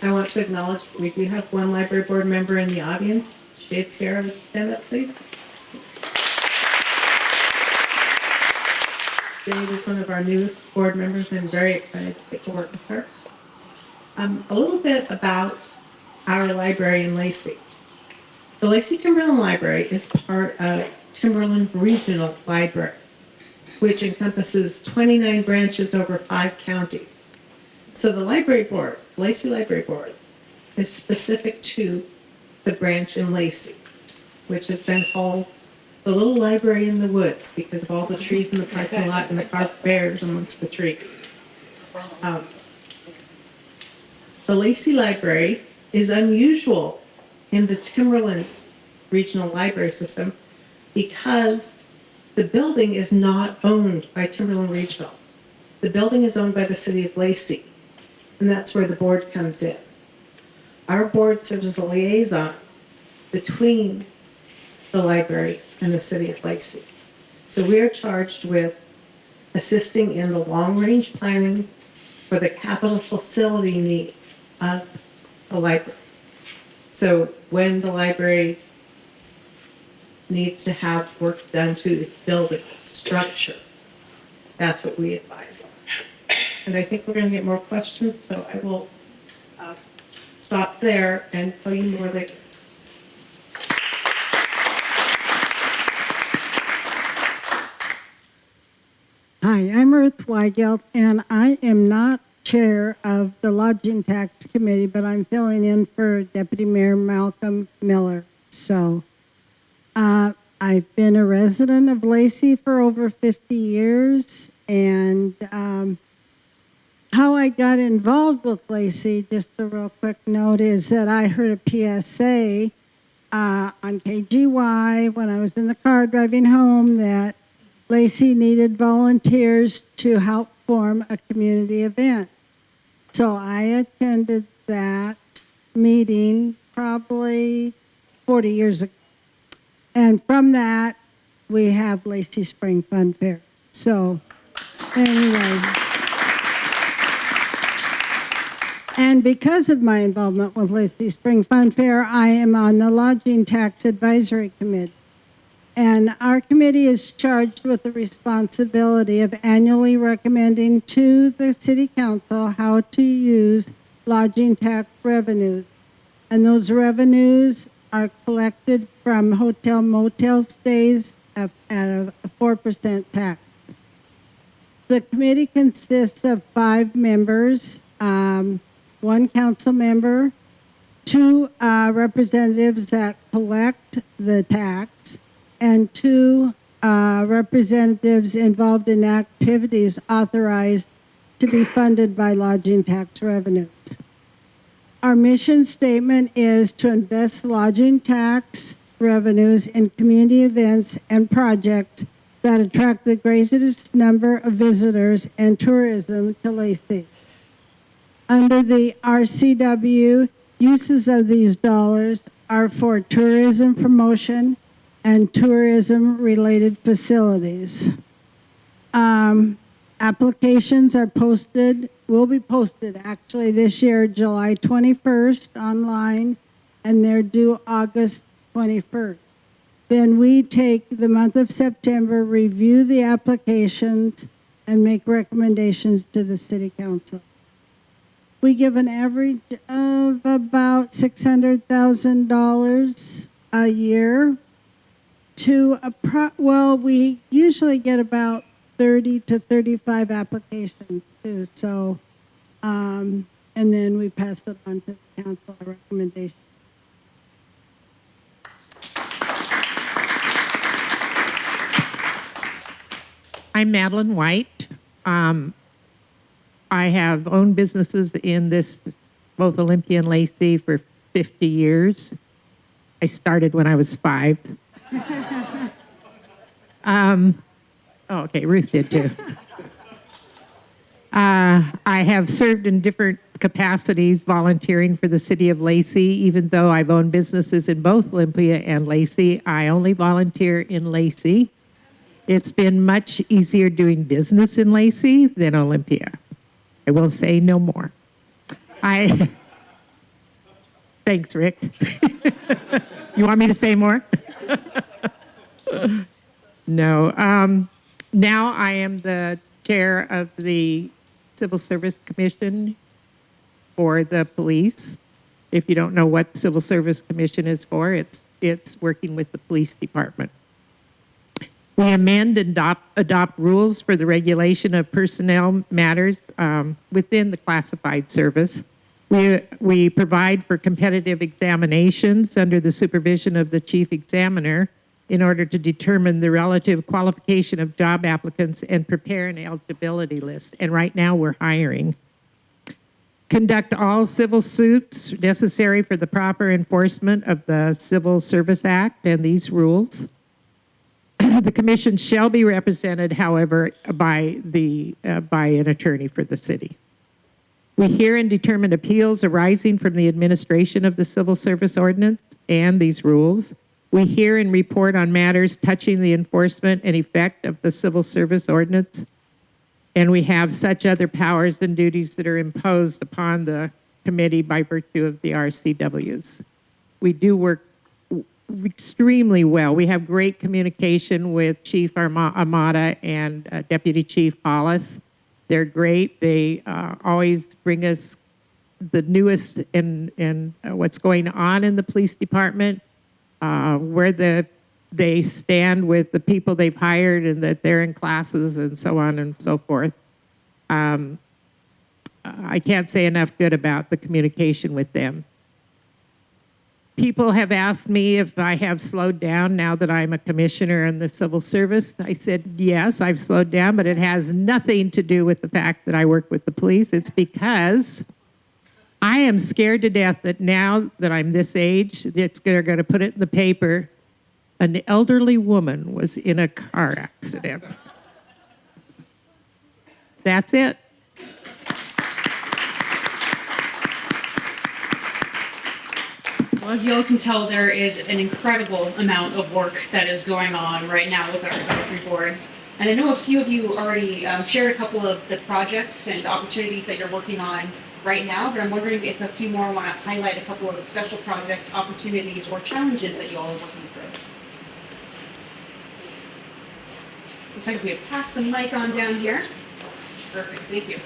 I want to acknowledge that we do have one library board member in the audience. Jade Sierra, would you stand up, please? Jade is one of our newest board members, and I'm very excited to get to work with her. A little bit about our library in Lacey. The Lacey Timberland Library is part of Timberland Regional Library, which encompasses 29 branches over 5 counties. So the library board, Lacey Library Board, is specific to the branch in Lacey, which has been called the little library in the woods because of all the trees in the parking lot and the carved bears amongst the trees. The Lacey Library is unusual in the Timberland Regional Library System because the building is not owned by Timberland Regional. The building is owned by the City of Lacey, and that's where the board comes in. Our board serves as a liaison between the library and the City of Lacey. So we are charged with assisting in the long-range planning for the capital facility needs of the library. So when the library needs to have work done to its building, its structure, that's what we advise on. And I think we're going to get more questions, so I will stop there and tell you more later. Hi, I'm Ruth Weigelt, and I am not chair of the Lodging Tax Committee, but I'm filling in for Deputy Mayor Malcolm Miller. So I've been a resident of Lacey for over 50 years, and how I got involved with Lacey, just a real quick note, is that I heard a PSA on KGY when I was in the car driving home that Lacey needed volunteers to help form a community event. So I attended that meeting probably 40 years ago. And from that, we have Lacey Spring Fun Fair. So anyway. And because of my involvement with Lacey Spring Fun Fair, I am on the Lodging Tax Advisory Committee. And our committee is charged with the responsibility of annually recommending to the City Council how to use lodging tax revenues. And those revenues are collected from hotel motel stays at a 4% tax. The committee consists of 5 members, 1 council member, 2 representatives that collect the tax, and 2 representatives involved in activities authorized to be funded by lodging tax revenues. Our mission statement is to invest lodging tax revenues in community events and projects that attract the greatest number of visitors and tourism to Lacey. Under the RCW, uses of these dollars are for tourism promotion and tourism-related facilities. Applications are posted, will be posted actually this year, July 21st online, and they're due August 21st. Then we take the month of September, review the applications, and make recommendations to the City Council. We give an average of about $600,000 a year to we usually get about 30 to 35 applications too. So, and then we pass it on to the council, a recommendation. I'm Madeline White. I have owned businesses in both Olympia and Lacey for 50 years. I started when I was 5. Okay, Ruth did too. I have served in different capacities volunteering for the City of Lacey. Even though I've owned businesses in both Olympia and Lacey, I only volunteer in Lacey. It's been much easier doing business in Lacey than Olympia. I will say no more. Thanks, Rick. You want me to say more? No. Now I am the chair of the Civil Service Commission for the police. If you don't know what Civil Service Commission is for, it's working with the police department. We amend and adopt rules for the regulation of personnel matters within the classified service. We provide for competitive examinations under the supervision of the chief examiner in order to determine the relative qualification of job applicants and prepare an eligibility list. And right now we're hiring. Conduct all civil suits necessary for the proper enforcement of the Civil Service Act and these rules. The commission shall be represented, however, by an attorney for the city. We hear and determine appeals arising from the administration of the Civil Service Ordinance and these rules. We hear and report on matters touching the enforcement and effect of the Civil Service Ordinance, and we have such other powers and duties that are imposed upon the committee by virtue of the RCWs. We do work extremely well. We have great communication with Chief Amata and Deputy Chief Hollis. They're great. They always bring us the newest in what's going on in the police department, where they stand with the people they've hired and that they're in classes and so on and so forth. I can't say enough good about the communication with them. People have asked me if I have slowed down now that I'm a commissioner in the civil service. I said, yes, I've slowed down, but it has nothing to do with the fact that I work with the police. It's because I am scared to death that now that I'm this age, they're going to put it in the paper. An elderly woman was in a car accident. That's it. Well, as you all can tell, there is an incredible amount of work that is going on right now with our advisory boards. And I know a few of you already shared a couple of the projects and opportunities that you're working on right now, but I'm wondering if a few more want to highlight a couple of special projects, opportunities, or challenges that you all are working through. Looks like we have passed the mic on down here. Perfect, thank you.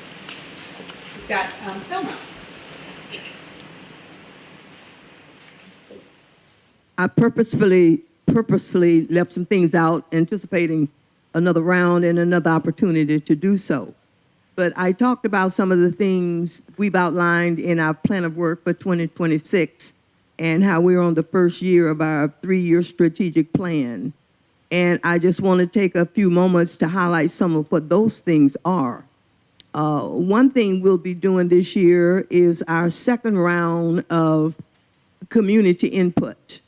We've got Phil Mounts. I purposely left some things out, anticipating another round and another opportunity to do so. But I talked about some of the things we've outlined in our plan of work for 2026 and how we're on the first year of our 3-year strategic plan. And I just want to take a few moments to highlight some of what those things are. One thing we'll be doing this year is our second round of community input.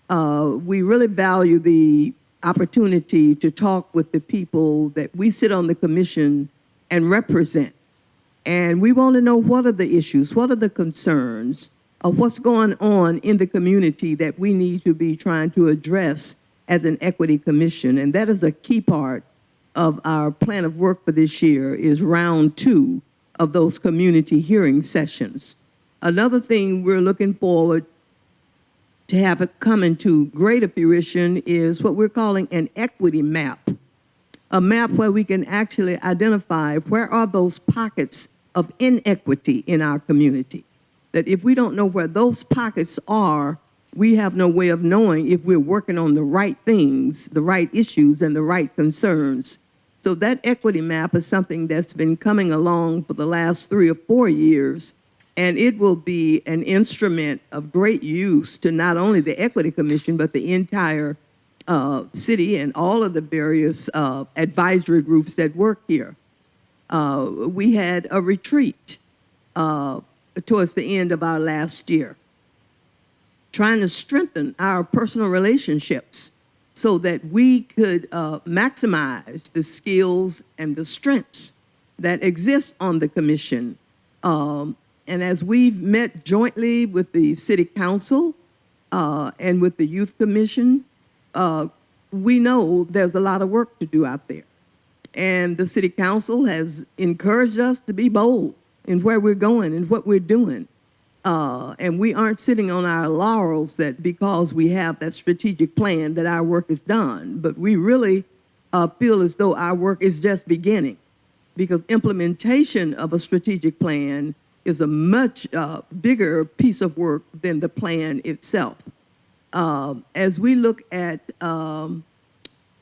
We really value the opportunity to talk with the people that we sit on the commission and represent. And we want to know, what are the issues, what are the concerns of what's going on in the community that we need to be trying to address as an equity commission. And that is a key part of our plan of work for this year, is round 2 of those community hearing sessions. Another thing we're looking forward to have it come into greater fruition is what we're calling an equity map. A map where we can actually identify where are those pockets of inequity in our community. That if we don't know where those pockets are, we have no way of knowing if we're working on the right things, the right issues, and the right concerns. So that equity map is something that's been coming along for the last 3 or 4 years, and it will be an instrument of great use to not only the Equity Commission, but the entire city and all of the various advisory groups that work here. We had a retreat towards the end of our last year, trying to strengthen our personal relationships so that we could maximize the skills and the strengths that exist on the commission. And as we've met jointly with the City Council and with the Youth Commission, we know there's a lot of work to do out there. And the City Council has encouraged us to be bold in where we're going and what we're doing. And we aren't sitting on our laurels that because we have that strategic plan that our work is done, but we really feel as though our work is just beginning, because implementation of a strategic plan is a much bigger piece of work than the plan itself. As we look at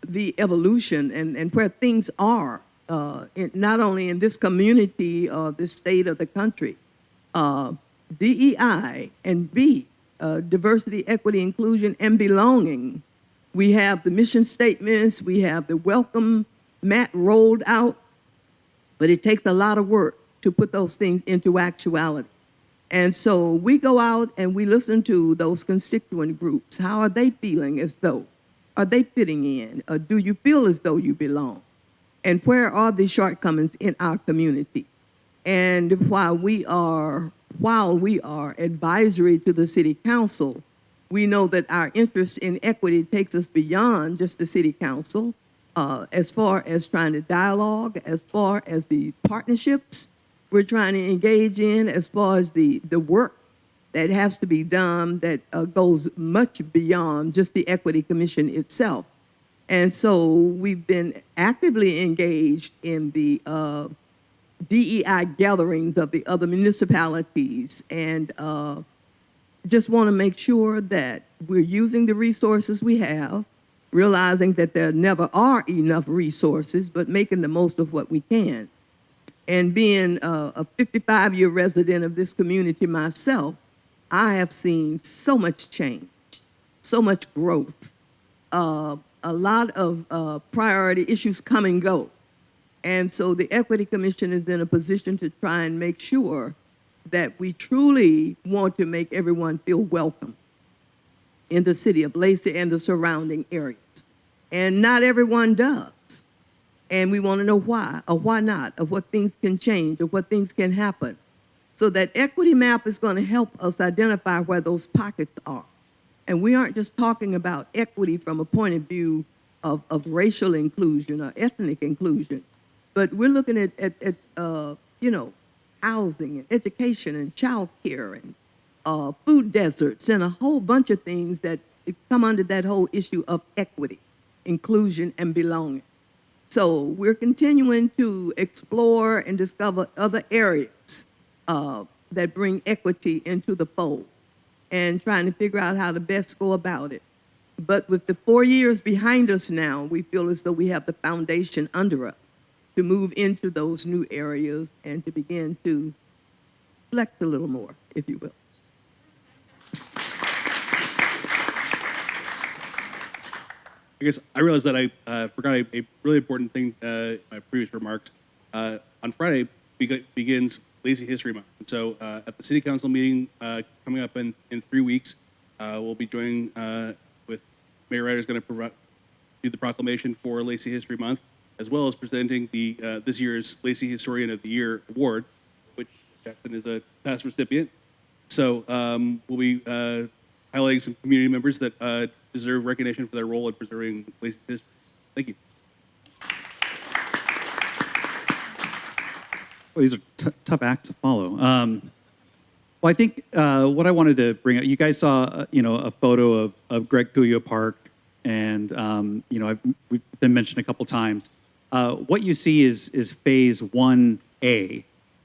the evolution and where things are, not only in this community or this state of the country, DEI and B, diversity, equity, inclusion, and belonging. We have the mission statements, we have the welcome mat rolled out, but it takes a lot of work to put those things into actuality. And so we go out and we listen to those constituent groups. How are they feeling as though? Are they fitting in? Or do you feel as though you belong? And where are the shortcomings in our community? And while we are advisory to the City Council, we know that our interest in equity takes us beyond just the City Council, as far as trying to dialogue, as far as the partnerships we're trying to engage in, as far as the work that has to be done that goes much beyond just the Equity Commission itself. And so we've been actively engaged in the DEI gatherings of the other municipalities, and just want to make sure that we're using the resources we have, realizing that there never are enough resources, but making the most of what we can. And being a 55-year resident of this community myself, I have seen so much change, so much growth, a lot of priority issues come and go. And so the Equity Commission is in a position to try and make sure that we truly want to make everyone feel welcome in the city of Lacey and the surrounding areas. And not everyone does. And we want to know why, or why not, or what things can change, or what things can happen. So that equity map is going to help us identify where those pockets are. And we aren't just talking about equity from a point of view of racial inclusion or ethnic inclusion, but we're looking at you know, housing and education and child care and food deserts and a whole bunch of things that come under that whole issue of equity, inclusion, and belonging. So we're continuing to explore and discover other areas that bring equity into the fold and trying to figure out how to best go about it. But with the 4 years behind us now, we feel as though we have the foundation under us to move into those new areas and to begin to flex a little more, if you will. I guess I realized that I forgot a really important thing in my previous remarks. On Friday begins Lacey History Month. And so at the City Council meeting coming up in 3 weeks, we'll be joining with Mayor Ryder's going to do the proclamation for Lacey History Month, as well as presenting the this year's Lacey Historian of the Year Award, which Jackson is a past recipient. So we'll be highlighting some community members that deserve recognition for their role in preserving Lacey's history. Thank you. Well, these are tough acts to follow. Well, I think what I wanted to bring up, you guys saw, you know, a photo of Greg Cuyo Park, and you know, we've been mentioned a couple times. What you see is phase 1A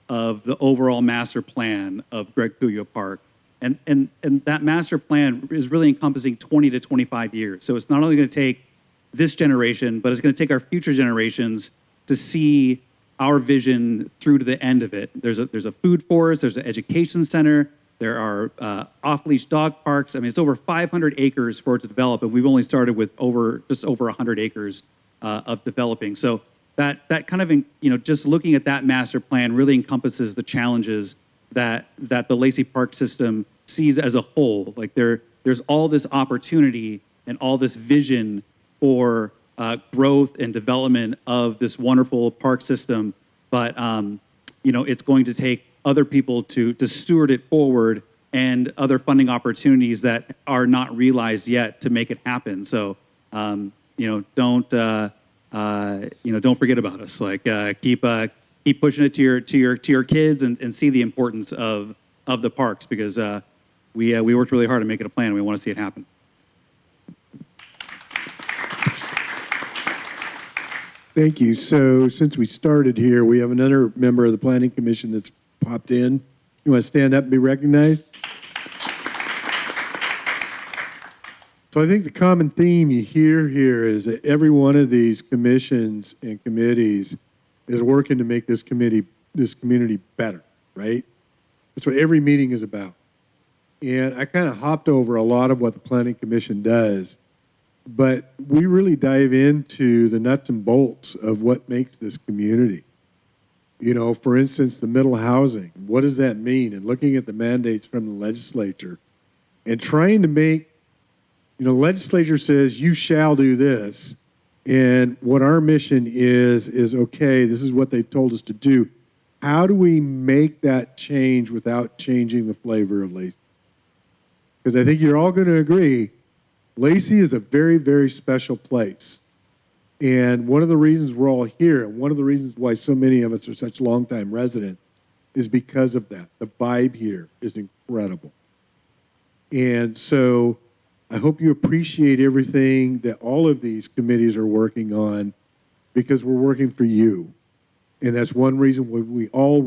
of the overall master plan of Greg Cuyo Park. And that master plan is really encompassing 20 to 25 years. So it's not only going to take this generation, but it's going to take our future generations to see our vision through to the end of it. There's a food forest, there's an education center, there are off-leash dog parks. I mean, it's over 500 acres for it to develop, and we've only started with just over 100 acres of developing. So that kind of, you know, just looking at that master plan really encompasses the challenges that the Lacey Park system sees as a whole. Like there's all this opportunity and all this vision for growth and development of this wonderful park system, but you know, it's going to take other people to steward it forward and other funding opportunities that are not realized yet to make it happen. So you know, don't forget about us. Like keep pushing it to your kids and see the importance of the parks, because we worked really hard to make it a plan and we want to see it happen. Thank you. So since we started here, we have another member of the Planning Commission that's popped in. You want to stand up and be recognized? So I think the common theme you hear here is that every one of these commissions and committees is working to make this community better, right? That's what every meeting is about. And I kind of hopped over a lot of what the Planning Commission does, but we really dive into the nuts and bolts of what makes this community. You know, for instance, the middle housing, what does that mean? And looking at the mandates from the legislature and trying to make, you know, legislature says you shall do this. And what our mission is okay, this is what they've told us to do. How do we make that change without changing the flavor of Lacey? Because I think you're all going to agree, Lacey is a very, very special place. And one of the reasons we're all here, and one of the reasons why so many of us are such longtime residents, is because of that. The vibe here is incredible. And so I hope you appreciate everything that all of these committees are working on, because we're working for you. And that's one reason why we all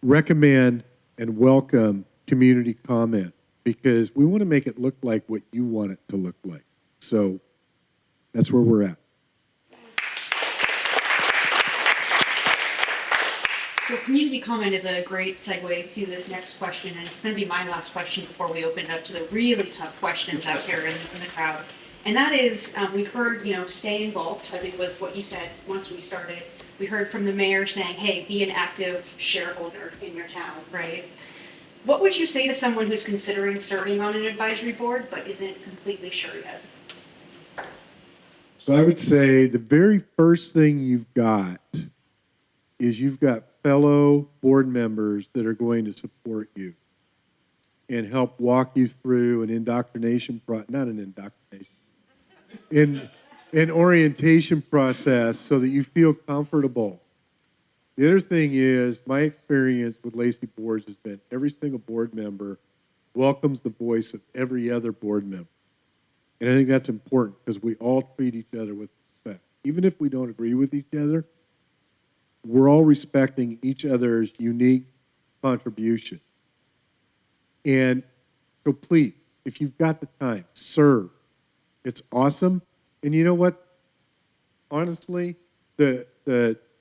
recommend and welcome community comment, because we want to make it look like what you want it to look like. So that's where we're at. So community comment is a great segue to this next question, and it's going to be my last question before we open it up to the really tough questions out here in the crowd. And that is, we've heard, stay involved, I think was what you said once we started. We heard from the mayor saying, hey, be an active shareholder in your town, right? What would you say to someone who's considering serving on an advisory board but isn't completely sure yet? So I would say the very first thing you've got is you've got fellow board members that are going to support you and help walk you through an indoctrination not an indoctrination, an orientation process so that you feel comfortable. The other thing is, my experience with Lacey boards has been every single board member welcomes the voice of every other board member. And I think that's important because we all treat each other with respect. Even if we don't agree with each other, we're all respecting each other's unique contribution. And so please, if you've got the time, serve. It's awesome. And you know what? Honestly, the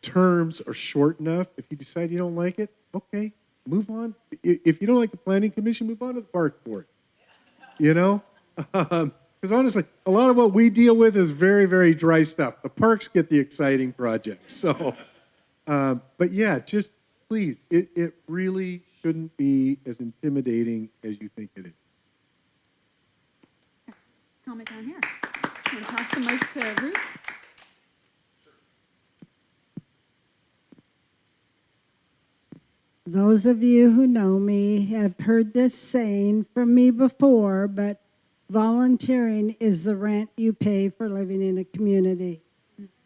terms are short enough. If you decide you don't like it, okay, move on. If you don't like the planning commission, move on to the park board. Because honestly, a lot of what we deal with is very, very dry stuff. The parks get the exciting projects. So, but yeah, just please, it really shouldn't be as intimidating as you think it is. Comment down here. I'm going to pass the mic to Ruth. Those of you who know me have heard this saying from me before, but volunteering is the rent you pay for living in a community.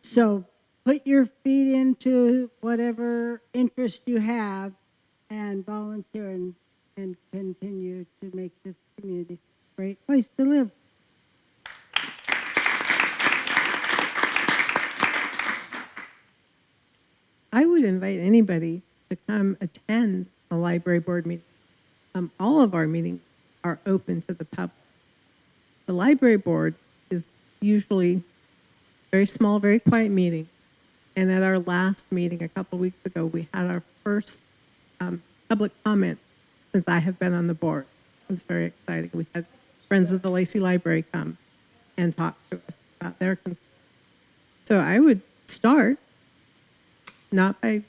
So put your feet into whatever interest you have and volunteer and continue to make this community a great place to live. I would invite anybody to come attend a library board meeting. All of our meetings are open to the public. The library board is usually very small, very quiet meeting. And at our last meeting a couple weeks ago, we had our first public comment since I have been on the board. It was very exciting. We had friends of the Lacey Library come and talk to us about their concerns. So I would start not by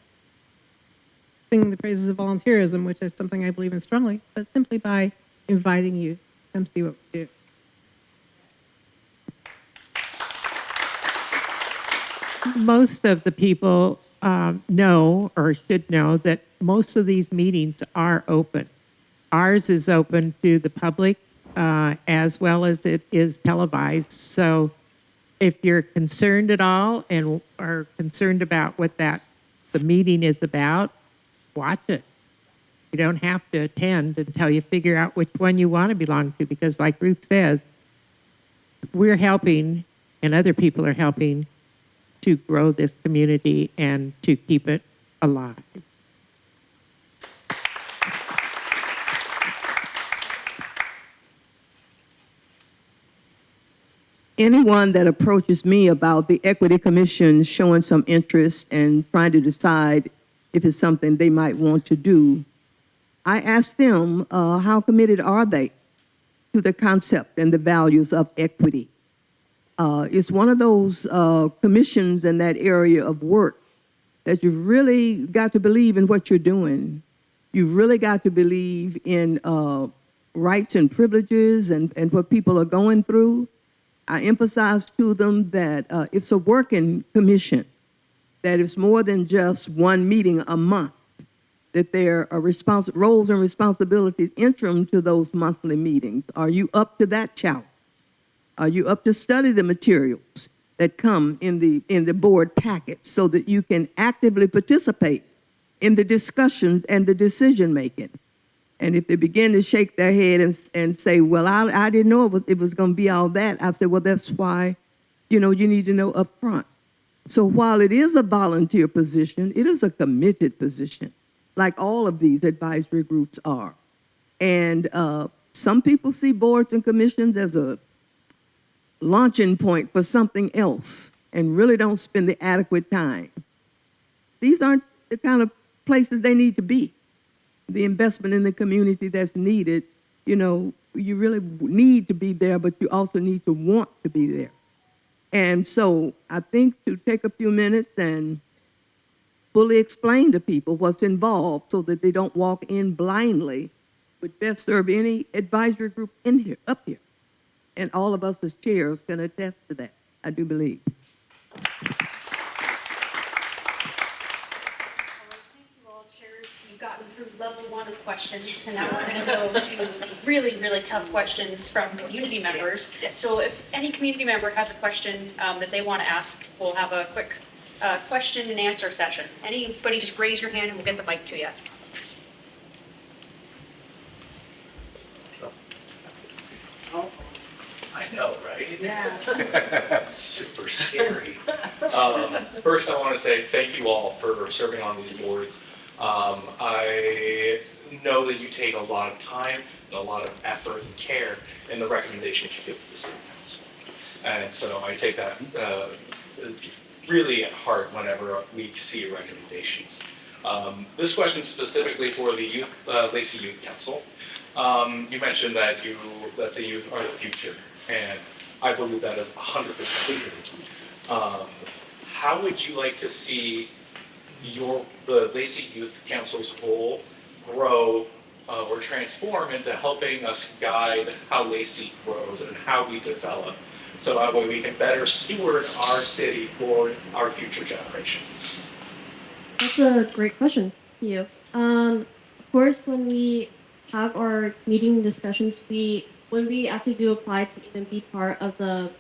singing the praises of volunteerism, which is something I believe in strongly, but simply by inviting you to come see what we do. Most of the people know or should know that most of these meetings are open. Ours is open to the public as well as it is televised. So if you're concerned at all and are concerned about what the meeting is about, watch it. You don't have to attend until you figure out which one you want to belong to, because like Ruth says, we're helping and other people are helping to grow this community and to keep it alive. Anyone that approaches me about the Equity Commission showing some interest and trying to decide if it's something they might want to do, I ask them, how committed are they to the concept and the values of equity? It's one of those commissions in that area of work that you've really got to believe in what you're doing. You've really got to believe in rights and privileges and what people are going through. I emphasize to them that it's a working commission, that it's more than just one meeting a month, that there are roles and responsibilities interim to those monthly meetings. Are you up to that challenge? Are you up to study the materials that come in the board packet so that you can actively participate in the discussions and the decision making? And if they begin to shake their head and say, well, I didn't know it was going to be all that, I said, well, that's why, you need to know up front. So while it is a volunteer position, it is a committed position, like all of these advisory groups are. And some people see boards and commissions as a launching point for something else and really don't spend the adequate time. These aren't the kind of places they need to be. The investment in the community that's needed, you know, you really need to be there, but you also need to want to be there. And so I think to take a few minutes and fully explain to people what's involved so that they don't walk in blindly would best serve any advisory group in here, up here. And all of us as chairs can attest to that, I do believe. You've gotten through level 1 of questions, and now we're going to go to really, really tough questions from community members. So if any community member has a question that they want to ask, we'll have a quick question and answer session. Anybody just raise your hand and we'll get the mic to you. I know, right? Yeah. Super scary. First, I want to say thank you all for serving on these boards. I know that you take a lot of time and a lot of effort and care in the recommendations you give to the city council. And so I take that really at heart whenever we see your recommendations. This question is specifically for the Lacey Youth Council. You mentioned that the youth are the future, and I believe that is 100%. How would you like to see the Lacey Youth Council's role grow or transform into helping us guide how Lacey grows and how we develop, so that way we can better steward our city for our future generations? That's a great question. Thank you. Of course, when we have our meeting discussions, when we actually do apply to even be part of the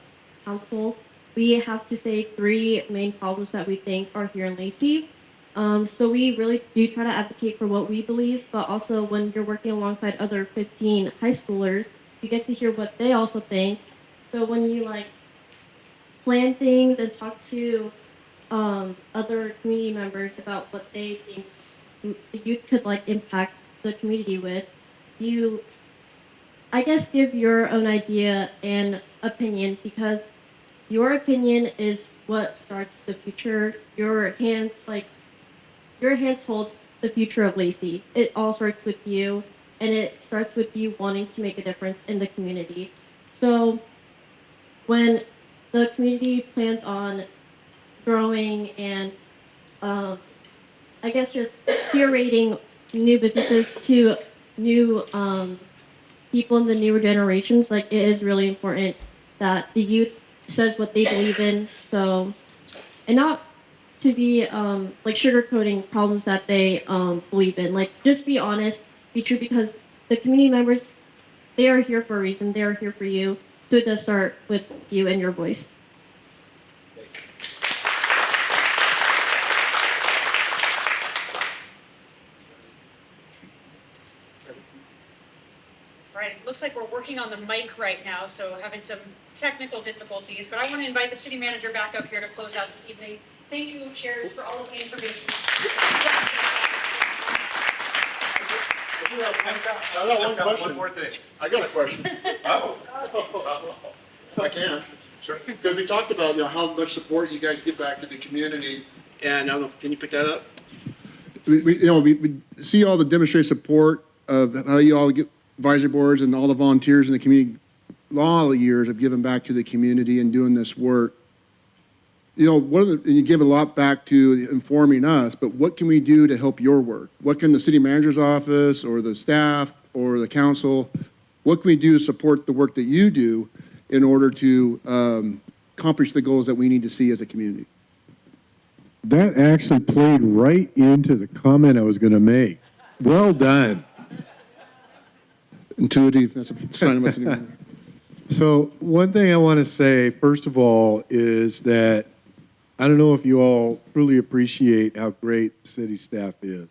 council, we have to say 3 main problems that we think are here in Lacey. So we really do try to advocate for what we believe, but also when you're working alongside other 15 high schoolers, you get to hear what they also think. So when you plan things and talk to other community members about what they think the youth could impact the community with, you, I guess, give your own idea and opinion, because your opinion is what starts the future. Your hands hold the future of Lacey. It all starts with you, and it starts with you wanting to make a difference in the community. So when the community plans on growing and I guess just curating new businesses to new people in the newer generations, it is really important that the youth says what they believe in. So, and not to be sugarcoating problems that they believe in. Just be honest, be true, because the community members, they are here for a reason. They are here for you. So it does start with you and your voice. Right, it looks like we're working on the mic right now, so having some technical difficulties, but I want to invite the city manager back up here to close out this evening. Thank you, chairs, for all of the information. I got one question. One more thing. I got a question. Oh. I can. Sure. Because we talked about how much support you guys give back to the community, and I don't know, can you pick that up? We see all the demonstrated support of how you all get advisory boards and all the volunteers in the community. All the years of giving back to the community and doing this work. And you give a lot back to informing us, but what can we do to help your work? What can the city manager's office or the staff or the council, what can we do to support the work that you do in order to accomplish the goals that we need to see as a community? That actually played right into the comment I was going to make. Well done. Intuitive, that's a sign of a city manager. So one thing I want to say, first of all, is that I don't know if you all truly appreciate how great the city staff is.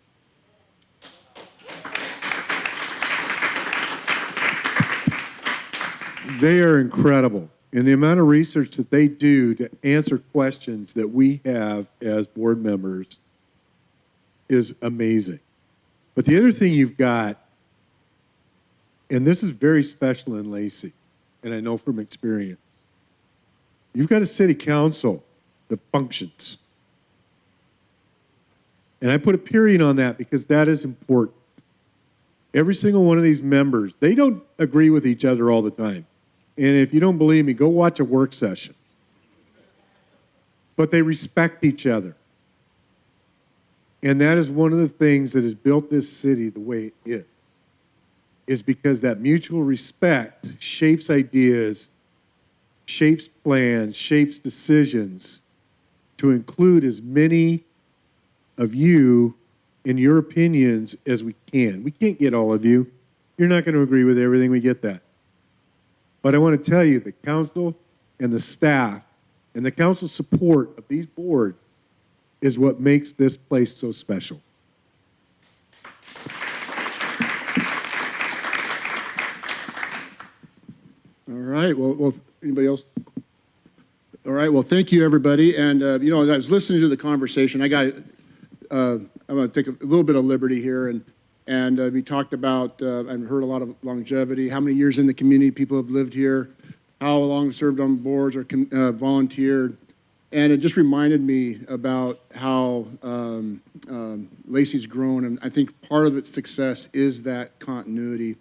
They are incredible. And the amount of research that they do to answer questions that we have as board members is amazing. But the other thing you've got, and this is very special in Lacey, and I know from experience, you've got a city council that functions. And I put a period on that because that is important. Every single one of these members, they don't agree with each other all the time. And if you don't believe me, go watch a work session. But they respect each other. And that is one of the things that has built this city the way it is because that mutual respect shapes ideas, shapes plans, shapes decisions to include as many of you in your opinions as we can. We can't get all of you. You're not going to agree with everything. We get that. But I want to tell you, the council and the staff and the council support of these boards is what makes this place so special. All right. Well, anybody else? All right. Well, thank you, everybody. And as I was listening to the conversation, I'm going to take a little bit of liberty here, and we talked about and heard a lot of longevity, how many years in the community people have lived here, how long served on boards or volunteered, and it just reminded me about how Lacey's grown, and I think part of its success is that continuity.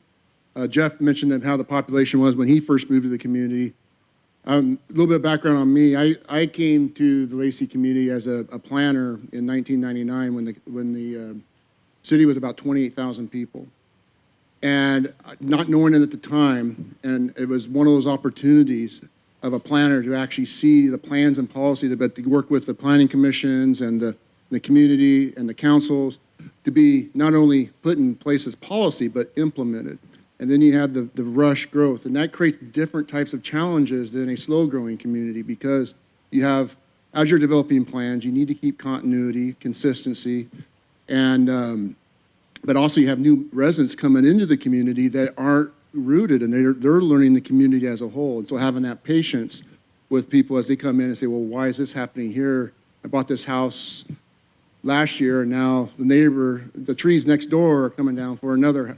Jeff mentioned that how the population was when he first moved to the community. A little bit of background on me. I came to the Lacey community as a planner in 1999 when the city was about 28,000 people. And not knowing it at the time, and it was one of those opportunities of a planner to actually see the plans and policies, but to work with the planning commissions and the community and the councils to be not only put in place as policy, but implemented. And then you have the rush growth, and that creates different types of challenges than a slow-growing community because you have, as you're developing plans, you need to keep continuity, consistency, and but also you have new residents coming into the community that aren't rooted, and they're learning the community as a whole. And so having that patience with people as they come in and say, well, why is this happening here? I bought this house last year, and now the trees next door are coming down for another,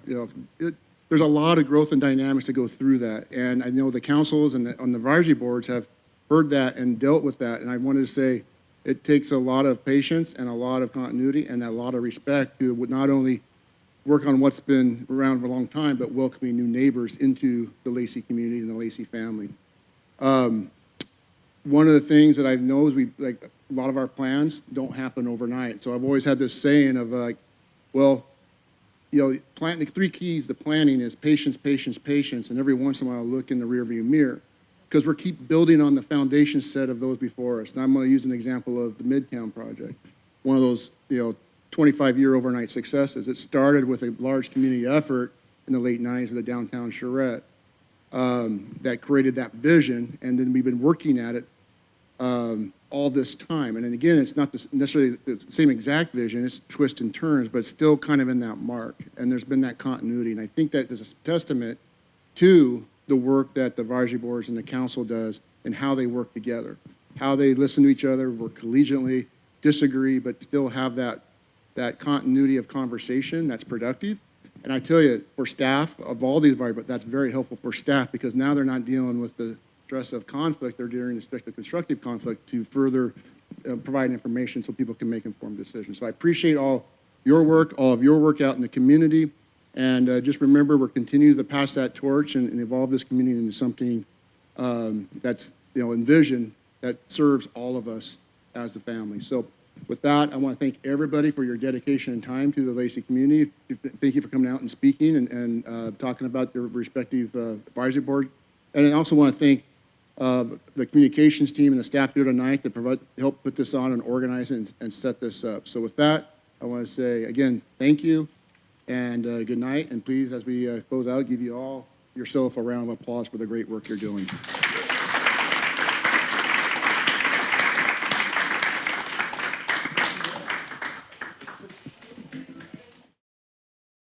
there's a lot of growth and dynamics that go through that. And I know the councils and on the advisory boards have heard that and dealt with that. And I wanted to say it takes a lot of patience and a lot of continuity and a lot of respect to not only work on what's been around for a long time, but welcoming new neighbors into the Lacey community and the Lacey family. One of the things that I've known is a lot of our plans don't happen overnight. So I've always had this saying of the three keys to planning is patience, patience, patience, and every once in a while look in the rearview mirror because we keep building on the foundation set of those before us. And I'm going to use an example of the Midtown project, one of those 25-year overnight successes. It started with a large community effort in the late 90s with the downtown charrette that created that vision, and then we've been working at it all this time. And then again, it's not necessarily the same exact vision, it's twists and turns, but it's still kind of in that mark. And there's been that continuity. And I think that is a testament to the work that the advisory boards and the council does and how they work together, how they listen to each other, work collegiately, disagree, but still have that continuity of conversation that's productive. And I tell you, for staff of all these advisory, but that's very helpful for staff because now they're not dealing with the stress of conflict, they're dealing with constructive conflict to further provide information so people can make informed decisions. So I appreciate all of your work out in the community, and just remember we're continuing to pass that torch and evolve this community into something that's envisioned that serves all of us as the family. So with that, I want to thank everybody for your dedication and time to the Lacey community. Thank you for coming out and speaking and talking about your respective advisory board. And I also want to thank the communications team and the staff here tonight that helped put this on and organize it and set this up. So with that, I want to say again, thank you and good night. And please, as we close out, give you all yourself a round of applause for the great work you're doing.